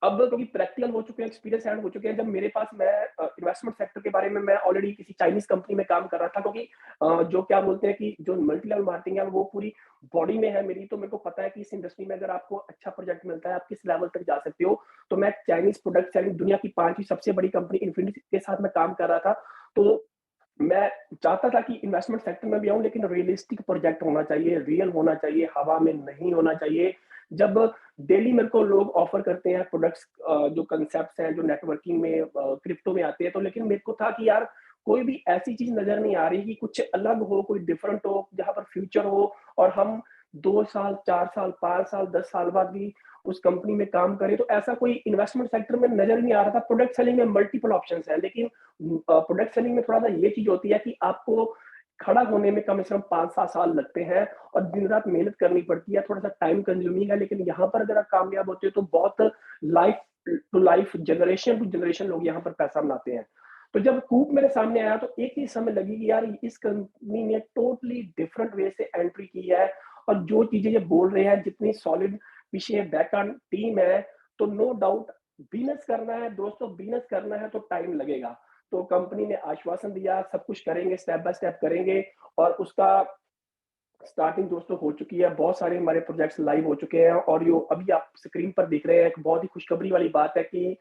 अब क्योंकि प्रैक्टिकल हो चुके हैं, एक्सपीरियंस हैंड हो चुके हैं, जब मेरे पास मैं इन्वेस्टमेंट सेक्टर के बारे में मैं ऑलरेडी किसी चाइनीज कंपनी में काम कर रहा था, क्योंकि जो क्या बोलते हैं कि जो मल्टी लेवल मार्केटिंग है वो पूरी बॉडी में है मेरी, तो मेरे को पता है कि इस इंडस्ट्री में अगर आपको अच्छा प्रोजेक्ट मिलता है आप किस लेवल तक जा सकते हो। तो मैं चाइनीज प्रोडक्ट सेलिंग दुनिया की 5वीं सबसे बड़ी कंपनी इन्फिनिटी के साथ मैं काम कर रहा था। तो मैं चाहता था कि इन्वेस्टमेंट सेक्टर में भी आऊँ, लेकिन रियलिस्टिक प्रोजेक्ट होना चाहिए, रियल होना चाहिए, हवा में नहीं होना चाहिए। जब डेली मेरे को लोग ऑफर करते हैं प्रोडक्ट्स, जो कांसेप्ट्स हैं, जो नेटवर्किंग में क्रिप्टो में आते हैं, तो लेकिन मेरे को था कि यार कोई भी ऐसी चीज़ नज़र नहीं आ रही कि कुछ अलग हो, कोई डिफरेंट हो, जहाँ पर फ्यूचर हो और हम 2 साल, 4 साल, 5 साल, 10 साल बाद भी उस कंपनी में काम करें। तो ऐसा कोई इन्वेस्टमेंट सेक्टर में नज़र नहीं आ रहा था। प्रोडक्ट सेलिंग में मल्टीपल ऑप्शंस हैं, लेकिन प्रोडक्ट सेलिंग में थोड़ा-सा ये चीज़ होती है कि आपको खड़ा होने में कम से कम 5-7 साल लगते हैं और दिन-रात मेहनत करनी पड़ती है, थोड़ा-सा टाइम कंज्यूमिंग है, लेकिन यहाँ पर अगर आप कामयाब होते हो तो बहुत life to life, generation to generation लोग यहाँ पर पैसा बनाते हैं। तो जब कूप मेरे सामने आया तो एक ही समय लगी कि यार इस कंपनी ने टोटली डिफरेंट वे से एंट्री की है और जो चीज़ें ये बोल रहे हैं, जितनी सॉलिड पीछे बैकएंड टीम है, तो नो डाउट बिज़नेस करना है दोस्तों, बिज़नेस करना है तो टाइम लगेगा। तो कंपनी ने आश्वासन दिया, सब कुछ करेंगे, स्टेप बाय स्टेप करेंगे और उसका स्टार्टिंग दोस्तों हो चुकी है। बहुत सारे हमारे प्रोजेक्ट्स लाइव हो चुके हैं और जो अभी आप स्क्रीन पर देख रहे हैं, एक बहुत ही खुशखबरी वाली बात है कि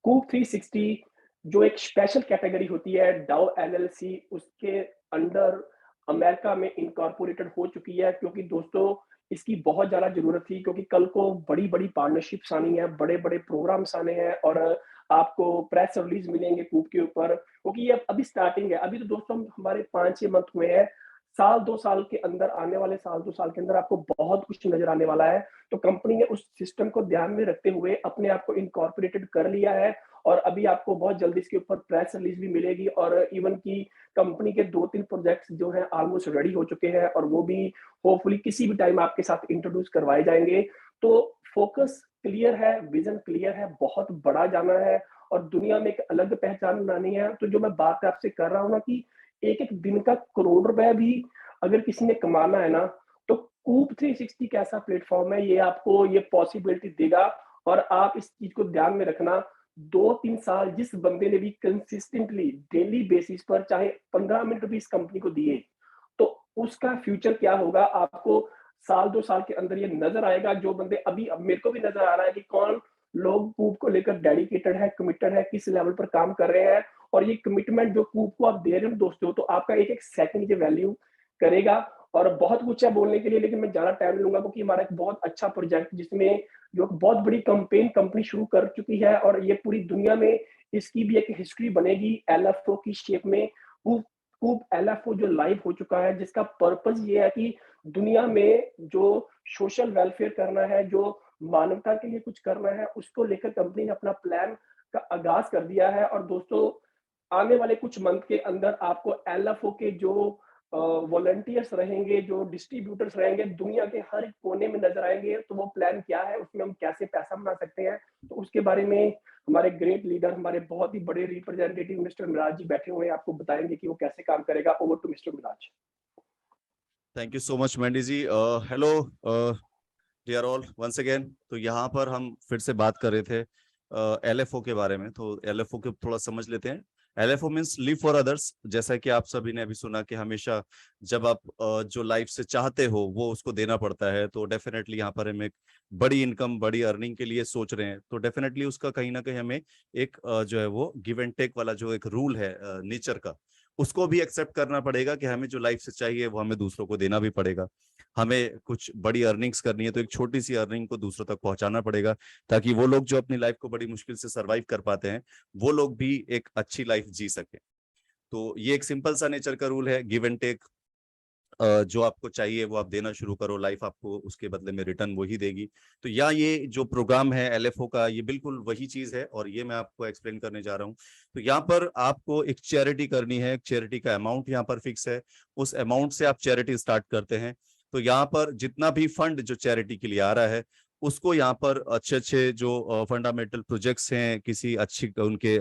कूप 360 जो एक स्पेशल कैटेगरी होती है डाउ एलएलसी, उसके अंडर अमेरिका में इनकॉर्पोरेटेड हो चुकी है, क्योंकि दोस्तों इसकी बहुत ज़्यादा ज़रूरत थी, क्योंकि कल को बड़ी-बड़ी पार्टनरशिप्स आनी है, बड़े-बड़े प्रोग्राम्स आने हैं और आपको प्रेस रिलीज़ मिलेंगे कूप के ऊपर, क्योंकि ये अभी स्टार्टिंग है। अभी तो दोस्तों हमारे 5-6 मंथ हुए हैं। साल 2 साल के अंदर, आने वाले साल 2 साल के अंदर आपको बहुत कुछ नज़र आने वाला है। तो कंपनी ने उस सिस्टम को ध्यान में रखते हुए अपने आप को इनकॉर्पोरेटेड कर लिया है और अभी आपको बहुत जल्दी इसके ऊपर प्रेस रिलीज भी मिलेगी, और इवन की कंपनी के 2-3 प्रोजेक्ट्स जो हैं ऑलमोस्ट रेडी हो चुके हैं, और वो भी होपफुली किसी भी टाइम आपके साथ इंट्रोड्यूस करवाए जाएंगे। तो फोकस क्लियर है, विजन क्लियर है, बहुत बड़ा जाना है और दुनिया में एक अलग पहचान बनानी है। तो जो मैं बात आपसे कर रहा हूँ ना कि एक-एक दिन का करोड़ रुपए भी अगर किसी ने कमाना है ना, तो कूप 360 एक ऐसा प्लेटफ़ॉर्म है, ये आपको ये पॉसिबिलिटी देगा। और आप इस चीज़ को ध्यान में रखना, 2-3 साल जिस बंदे ने भी कंसिस्टेंटली डेली बेसिस पर चाहे 15 मिनट भी इस कंपनी को दिए, तो उसका फ्यूचर क्या होगा आपको साल 2 साल के अंदर ये नज़र आएगा। जो बंदे अभी अब मेरे को भी नज़र आ रहा है कि कौन लोग कूप को लेकर डेडिकेटेड है, कमिटेड है, किस लेवल पर काम कर रहे हैं, और ये कमिटमेंट जो कूप को आप दे रहे हो दोस्तों, तो आपका एक-एक सेकंड ये वैल्यू करेगा। और बहुत कुछ है बोलने के लिए, लेकिन मैं ज़्यादा टाइम लूँगा क्योंकि हमारा एक बहुत अच्छा प्रोजेक्ट जिसमें जो बहुत बड़ी कैंपेन कंपनी शुरू कर चुकी है, और ये पूरी दुनिया में इसकी भी एक हिस्ट्री बनेगी एलएफओ की शेप में। कूप कूप एलएफओ जो लाइव हो चुका है, जिसका पर्पस ये है कि दुनिया में जो सोशल वेलफेयर करना है, जो मानवता के लिए कुछ करना है, उसको लेकर कंपनी ने अपना प्लान का आगाज़ कर दिया है। और दोस्तों, आने वाले कुछ मंथ के अंदर आपको एलएफओ के जो वॉलंटियर्स रहेंगे, जो डिस्ट्रीब्यूटर्स रहेंगे, दुनिया के हर एक कोने में नज़र आएँगे। तो वो प्लान क्या है, उसमें हम कैसे पैसा बना सकते हैं, तो उसके बारे में हमारे ग्रेट लीडर, हमारे बहुत ही बड़े रिप्रेजेंटेटिव मिस्टर मिराज जी बैठे हुए हैं, आपको बताएँगे कि वो कैसे काम करेगा। Over to mister Miraj. Thank you so much Mandy ji. Hello dear all once again. तो यहाँ पर हम फिर से बात कर रहे थे एलएफओ के बारे में। तो एलएफओ के थोड़ा समझ लेते हैं। एलएफओ मीन्स लिव फॉर अदर्स। जैसा कि आप सभी ने अभी सुना कि हमेशा जब आप जो लाइफ से चाहते हो वो उसको देना पड़ता है, तो डेफिनेटली यहाँ पर हम एक बड़ी इनकम, बड़ी अर्निंग के लिए सोच रहे हैं, तो डेफिनेटली उसका कहीं ना कहीं हमें एक जो है वो गिव एंड टेक वाला जो एक रूल है नेचर का, उसको भी एक्सेप्ट करना पड़ेगा कि हमें जो लाइफ से चाहिए वो हमें दूसरों को देना भी पड़ेगा। हमें कुछ बड़ी अर्निंग्स करनी है तो एक छोटी सी अर्निंग को दूसरों तक पहुंचाना पड़ेगा, ताकि वो लोग जो अपनी लाइफ को बड़ी मुश्किल से सरवाइव कर पाते हैं वो लोग भी एक अच्छी लाइफ जी सके। तो ये एक सिंपल सा नेचर का रूल है, गिव एंड टेक। जो आपको चाहिए वो आप देना शुरू करो, लाइफ आपको उसके बदले में रिटर्न वही देगी। तो या ये जो प्रोग्राम है एलएफओ का, ये बिल्कुल वही चीज है और ये मैं आपको एक्सप्लेन करने जा रहा हूँ। तो यहाँ पर आपको एक चैरिटी करनी है, एक चैरिटी का अमाउंट यहाँ पर फिक्स है, उस अमाउंट से आप चैरिटी स्टार्ट करते हैं। तो यहाँ पर जितना भी फंड जो चैरिटी के लिए आ रहा है उसको यहाँ पर अच्छे अच्छे जो फंडामेंटल प्रोजेक्ट्स हैं किसी अच्छी उनके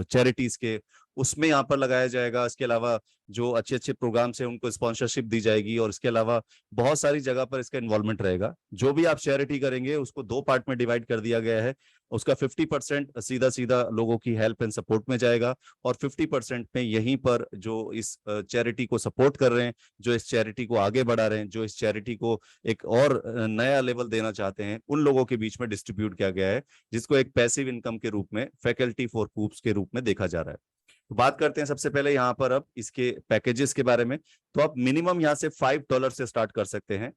चैरिटीज के, उसमें यहाँ पर लगाया जाएगा। इसके अलावा जो अच्छे अच्छे प्रोग्राम्स हैं उनको स्पॉन्सरशिप दी जाएगी, और इसके अलावा बहुत सारी जगह पर इसका इन्वॉल्वमेंट रहेगा। जो भी आप चैरिटी करेंगे उसको 2 पार्ट में डिवाइड कर दिया गया है। उसका 50% सीधा सीधा लोगों की हेल्प एंड सपोर्ट में जाएगा, और 50% में यहीं पर जो इस चैरिटी को सपोर्ट कर रहे हैं, जो इस चैरिटी को आगे बढ़ा रहे हैं, जो इस चैरिटी को एक और नया लेवल देना चाहते हैं, उन लोगों के बीच में डिस्ट्रीब्यूट किया गया है, जिसको एक पैसिव इनकम के रूप में, फैकल्टी फॉर कूप्स के रूप में देखा जा रहा है। तो बात करते हैं सबसे पहले यहाँ पर अब इसके पैकेजेस के बारे में। तो आप मिनिमम यहाँ से $5 से स्टार्ट कर सकते हैं।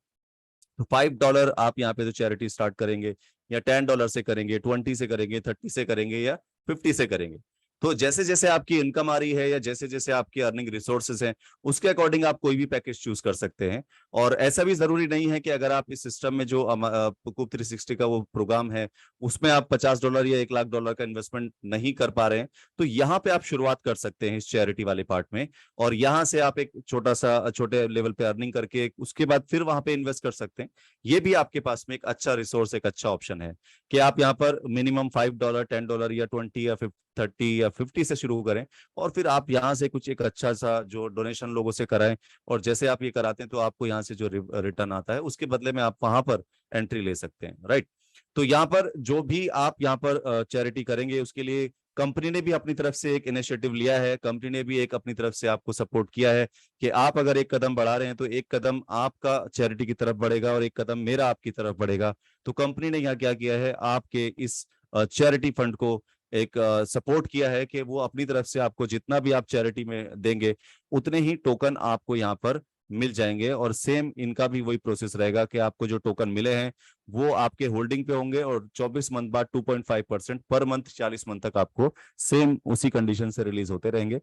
तो $5 आप यहाँ पे जो चैरिटी स्टार्ट करेंगे, या $10 से करेंगे, 20 से करेंगे, 30 से करेंगे, या 50 से करेंगे, तो जैसे जैसे आपकी इनकम आ रही है या जैसे जैसे आपकी अर्निंग रिसोर्सेज हैं, उसके अकॉर्डिंग आप कोई भी पैकेज चूज कर सकते हैं। और ऐसा भी जरूरी नहीं है कि अगर आप इस सिस्टम में जो कूप 360 का वो प्रोग्राम है उसमें आप $50 या $1,00,000 का इन्वेस्टमेंट नहीं कर पा रहे हैं, तो यहाँ पे आप शुरुआत कर सकते हैं इस चैरिटी वाले पार्ट में, और यहाँ से आप एक छोटे लेवल पे अर्निंग करके उसके बाद फिर वहां पे इन्वेस्ट कर सकते हैं। ये भी आपके पास में एक अच्छा रिसोर्स, एक अच्छा ऑप्शन है कि आप यहाँ पर मिनिमम $5, $10 या 20 या 30 या 50 से शुरू करें, और फिर आप यहाँ से कुछ एक अच्छा सा जो डोनेशन लोगों से कराएं, और जैसे आप ये कराते हैं तो आपको यहाँ से जो रिटर्न आता है उसके बदले में आप वहां पर एंट्री ले सकते हैं, राइट। तो यहाँ पर जो भी आप यहाँ पर चैरिटी करेंगे उसके लिए कंपनी ने भी अपनी तरफ से एक इनिशिएटिव लिया है, कंपनी ने भी एक अपनी तरफ से आपको सपोर्ट किया है कि आप अगर एक कदम बढ़ा रहे हैं तो एक कदम आपका चैरिटी की तरफ बढ़ेगा और एक कदम मेरा आपकी तरफ बढ़ेगा। तो कंपनी ने यहाँ क्या किया है, आपके इस चैरिटी फंड को एक सपोर्ट किया है कि वो अपनी तरफ से आपको जितना भी आप चैरिटी में देंगे उतने ही टोकन आपको यहाँ पर मिल जाएंगे, और सेम इनका भी वही प्रोसेस रहेगा कि आपको जो टोकन मिले हैं वो आपके होल्डिंग पे होंगे, और 24 मंथ बाद 2.5% पर मंथ 40 मंथ तक आपको सेम उसी कंडीशन से रिलीज होते रहेंगे।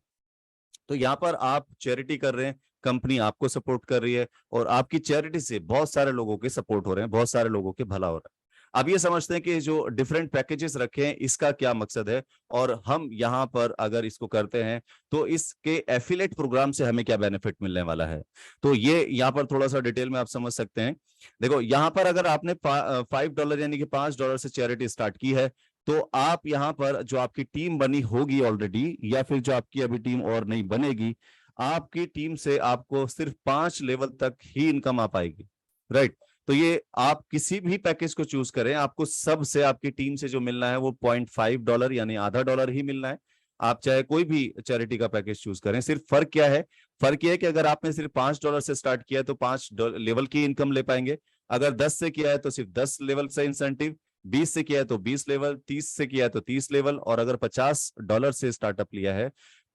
तो यहाँ पर आप चैरिटी कर रहे हैं, कंपनी आपको सपोर्ट कर रही है, और आपकी चैरिटी से बहुत सारे लोगों के सपोर्ट हो रहे हैं, बहुत सारे लोगों के भला हो रहा है। अब ये समझते हैं कि जो डिफरेंट पैकेजेस रखे हैं इसका क्या मकसद है, और हम यहाँ पर अगर इसको करते हैं तो इसके एफिलेट प्रोग्राम से हमें क्या बेनिफिट मिलने वाला है। तो ये यहाँ पर थोड़ा सा डिटेल में आप समझ सकते हैं। देखो यहाँ पर अगर आपने $5 यानी कि $5 से चैरिटी स्टार्ट की है, तो आप यहाँ पर जो आपकी टीम बनी होगी ऑलरेडी, या फिर जो आपकी अभी टीम और नहीं बनेगी, आपकी टीम से आपको सिर्फ 5 लेवल तक ही इनकम आ पाएगी, राइट। तो ये आप किसी भी पैकेज को चूज करें, आपको सबसे आपकी टीम से जो मिलना है वो $0.5 यानी आधा डॉलर ही मिलना है। आप चाहे कोई भी चैरिटी का पैकेज चूज करें, सिर्फ फर्क क्या है, फर्क यह है कि अगर आपने सिर्फ $5 से स्टार्ट किया है तो 5 लेवल की इनकम ले पाएंगे। अगर 10 से किया है तो सिर्फ 10 लेवल से इंसेंटिव, 20 से किया है तो 20 लेवल, 30 से किया है तो 30 लेवल, और अगर $50 से स्टार्टअप लिया है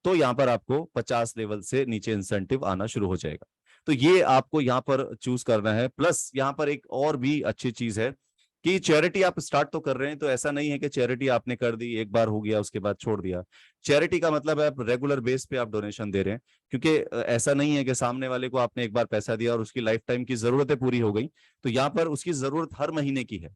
तो यहाँ पर आपको 50 लेवल से नीचे इंसेंटिव आना शुरू हो जाएगा। तो ये आपको यहाँ पर चूज करना है। प्लस यहाँ पर एक और भी अच्छी चीज है कि चैरिटी आप स्टार्ट तो कर रहे हैं, तो ऐसा नहीं है कि चैरिटी आपने कर दी, एक बार हो गया उसके बाद छोड़ दिया। चैरिटी का मतलब है आप रेगुलर बेस पे आप डोनेशन दे रहे हैं, क्योंकि ऐसा नहीं है कि सामने वाले को आपने एक बार पैसा दिया और उसकी लाइफ टाइम की जरूरतें पूरी हो गई। तो यहाँ पर उसकी जरूरत हर महीने की है।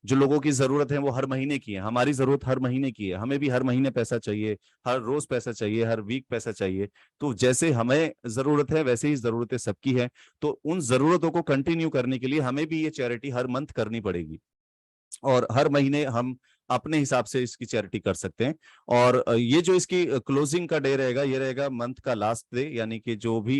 जो लोगों की जरूरत है वो हर महीने की है, हमारी जरूरत हर महीने की है, हमें भी हर महीने पैसा चाहिए, हर रोज पैसा चाहिए, हर वीक पैसा चाहिए। तो जैसे हमें जरूरत है वैसे ही जरूरतें सबकी है। तो उन जरूरतों को कंटिन्यू करने के लिए हमें भी ये चैरिटी हर मंथ करनी पड़ेगी, और हर महीने हम अपने हिसाब से इसकी चैरिटी कर सकते हैं। और ये जो इसकी क्लोजिंग का डे रहेगा, ये रहेगा मंथ का लास्ट डे, यानी कि जो भी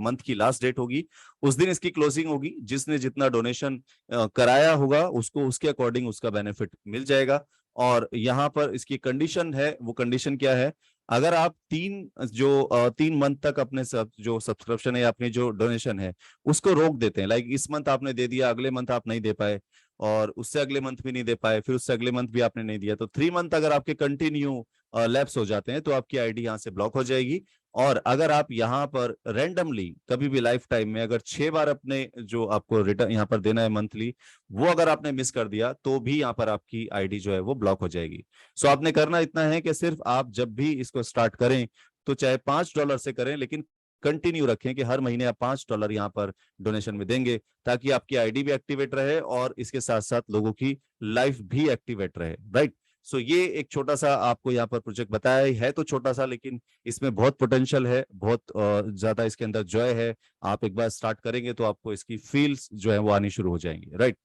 मंथ की लास्ट डेट होगी उस दिन इसकी क्लोजिंग होगी। जिसने जितना डोनेशन कराया होगा उसको उसके अकॉर्डिंग उसका बेनिफिट मिल जाएगा। और यहाँ पर इसकी कंडीशन है, वो कंडीशन क्या है, अगर आप 3 मंथ तक अपने जो सब्सक्रिप्शन है या अपनी जो डोनेशन है उसको रोक देते हैं, लाइक इस मंथ आपने दे दिया, अगले मंथ आप नहीं दे पाए, और उससे अगले मंथ भी नहीं दे पाए, फिर उससे अगले मंथ भी आपने नहीं दिया, तो 3 मंथ अगर आपके कंटिन्यू लैप्स हो जाते हैं तो आपकी आईडी यहाँ से ब्लॉक हो जाएगी। और अगर आप यहाँ पर रैंडमली कभी भी लाइफ टाइम में अगर 6 बार अपने जो आपको रिटर्न यहाँ पर देना है मंथली, वो अगर आपने मिस कर दिया तो भी यहाँ पर आपकी आईडी जो है वो ब्लॉक हो जाएगी। सो आपने करना इतना है कि सिर्फ आप जब भी इसको स्टार्ट करें तो चाहे $5 से करें, लेकिन कंटिन्यू रखें कि हर महीने आप $5 यहाँ पर डोनेशन में देंगे, ताकि आपकी आईडी भी एक्टिवेट रहे और इसके साथ साथ लोगों की लाइफ भी एक्टिवेट रहे, राइट। सो ये एक छोटा सा आपको यहाँ पर प्रोजेक्ट बताया है, तो छोटा सा, लेकिन इसमें बहुत पोटेंशियल है, बहुत ज्यादा इसके अंदर जॉय है। आप एक बार स्टार्ट करेंगे तो आपको इसकी फील्स जो है वो आनी शुरू हो जाएंगी, right.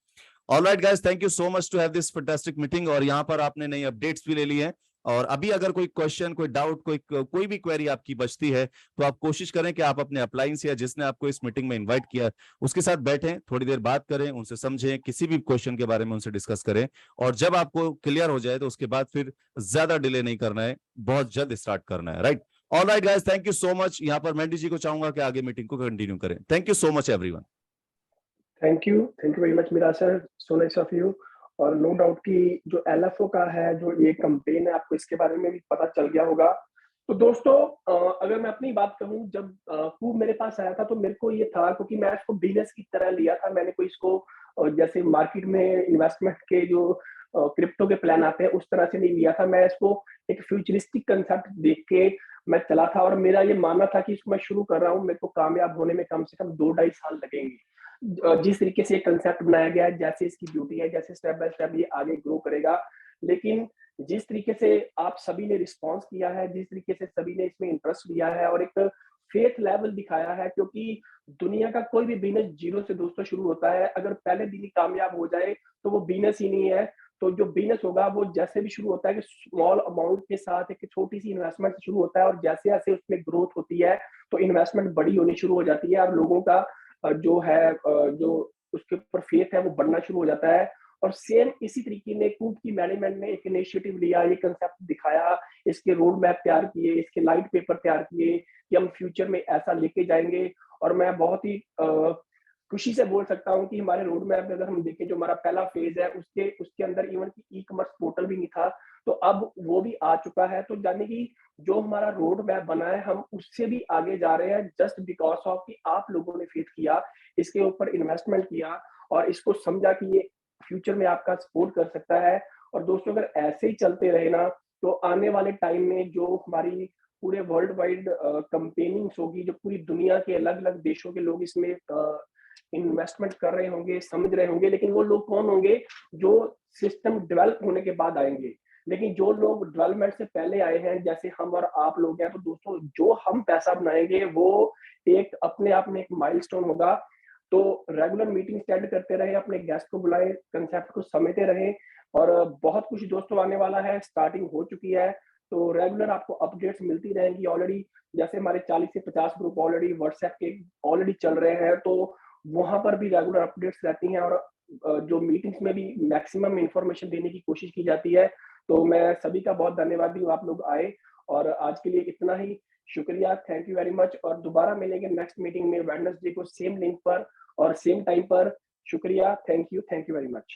Alright guys, thank you so much to have this fantastic meeting. और यहाँ पर आपने नई अपडेट्स भी ले ली हैं। और अभी अगर कोई क्वेश्चन, कोई डाउट, कोई भी क्वेरी आपकी बचती है तो आप कोशिश करें कि आप अपने अप्लायंस या जिसने आपको इस मीटिंग में इनवाइट किया उसके साथ बैठें, थोड़ी देर बात करें, उनसे समझें, किसी भी क्वेश्चन के बारे में उनसे डिस्कस करें। और जब आपको क्लियर हो जाए तो उसके बाद फिर ज्यादा डिले नहीं करना है, बहुत जल्द स्टार्ट करना है, right. Alright guys, thank you so much. यहाँ पर मैंडी जी को चाहूंगा कि आगे मीटिंग को कंटिन्यू करें। Thank you so much everyone. Thank you very much Meera sir, so nice of you. और नो डाउट कि जो एलएफओ का है, जो ये कैंपेन है, आपको इसके बारे में भी पता चल गया होगा। तो दोस्तों, अगर मैं अपनी बात कहूँ, जब कूब मेरे पास आया था तो मेरे को ये था, क्योंकि मैं इसको बिजनेस की तरह लिया था। मैंने कोई इसको जैसे मार्केट में इन्वेस्टमेंट के जो क्रिप्टो के प्लान आते हैं उस तरह से नहीं लिया था। मैं इसको एक फ्यूचरिस्टिक कंसेप्ट देख के मैं चला था, और मेरा ये मानना था कि इसको मैं शुरू कर रहा हूँ, मेरे को कामयाब होने में कम से कम 2-2.5 साल लगेंगे। जिस तरीके से कंसेप्ट बनाया गया है, जैसे इसकी ब्यूटी है, जैसे स्टेप बाय स्टेप ये आगे ग्रो करेगा। लेकिन जिस तरीके से आप सभी ने रिस्पॉन्स किया है, जिस तरीके से सभी ने इसमें इंटरेस्ट लिया है और एक फेथ लेवल दिखाया है, क्योंकि दुनिया का कोई भी बिजनेस जीरो से दोस्तों शुरू होता है। अगर पहले दिन ही कामयाब हो जाए तो वो बिजनेस ही नहीं है। तो जो बिजनेस होगा वो जैसे भी शुरू होता है कि स्मॉल अमाउंट के साथ एक छोटी सी इन्वेस्टमेंट से शुरू होता है, और जैसे जैसे उसमें ग्रोथ होती है तो इन्वेस्टमेंट बड़ी होनी शुरू हो जाती है, और लोगों का जो है जो उसके ऊपर फेथ है वो बढ़ना शुरू हो जाता है। और सेम इसी तरीके ने कूब की मैनेजमेंट ने एक इनिशिएटिव लिया, ये कंसेप्ट दिखाया, इसके रोड मैप तैयार किए, इसके लाइट पेपर तैयार किए कि हम फ्यूचर में ऐसा लेके जाएंगे। और मैं बहुत ही खुशी से बोल सकता हूँ कि हमारे रोड मैप में अगर हम देखें, जो हमारा पहला फेज है उसके उसके अंदर इवन की ई कॉमर्स पोर्टल भी नहीं था, तो अब वो भी आ चुका है। तो यानी कि जो हमारा रोड मैप बना है हम उससे भी आगे जा रहे हैं, जस्ट बिकॉज ऑफ कि आप लोगों ने फेथ किया, इसके ऊपर इन्वेस्टमेंट किया और इसको समझा कि ये फ्यूचर में आपका सपोर्ट कर सकता है। और दोस्तों, अगर ऐसे ही चलते रहे ना, तो आने वाले टाइम में जो हमारी पूरे वर्ल्ड वाइड कंपेनिंग्स होगी, जो पूरी दुनिया के अलग अलग देशों के लोग इसमें इन्वेस्टमेंट कर रहे होंगे, समझ रहे होंगे, लेकिन वो लोग कौन होंगे जो सिस्टम डेवलप होने के बाद आएंगे। लेकिन जो लोग डेवलपमेंट से पहले आए हैं, जैसे हम और आप लोग हैं, तो दोस्तों जो हम पैसा बनाएंगे वो एक अपने आप में एक माइलस्टोन होगा। तो रेगुलर मीटिंग अटेंड करते रहे, अपने गेस्ट को बुलाएं, कंसेप्ट को समझते रहें, और बहुत कुछ दोस्तों आने वाला है, स्टार्टिंग हो चुकी है, तो रेगुलर आपको अपडेट्स मिलती रहेंगी। ऑलरेडी जैसे हमारे 40 से 50 ग्रुप ऑलरेडी व्हाट्सएप के ऑलरेडी चल रहे हैं, तो वहां पर भी रेगुलर अपडेट्स रहती हैं, और जो मीटिंग्स में भी मैक्सिमम इंफॉर्मेशन देने की कोशिश की जाती है। तो मैं सभी का बहुत धन्यवादी हूँ, आप लोग आए, और आज के लिए इतना ही। शुक्रिया, थैंक यू वेरी मच, और दोबारा मिलेंगे नेक्स्ट मीटिंग में वेडनेसडे को सेम लिंक पर और सेम टाइम पर। शुक्रिया, थैंक यू वेरी मच।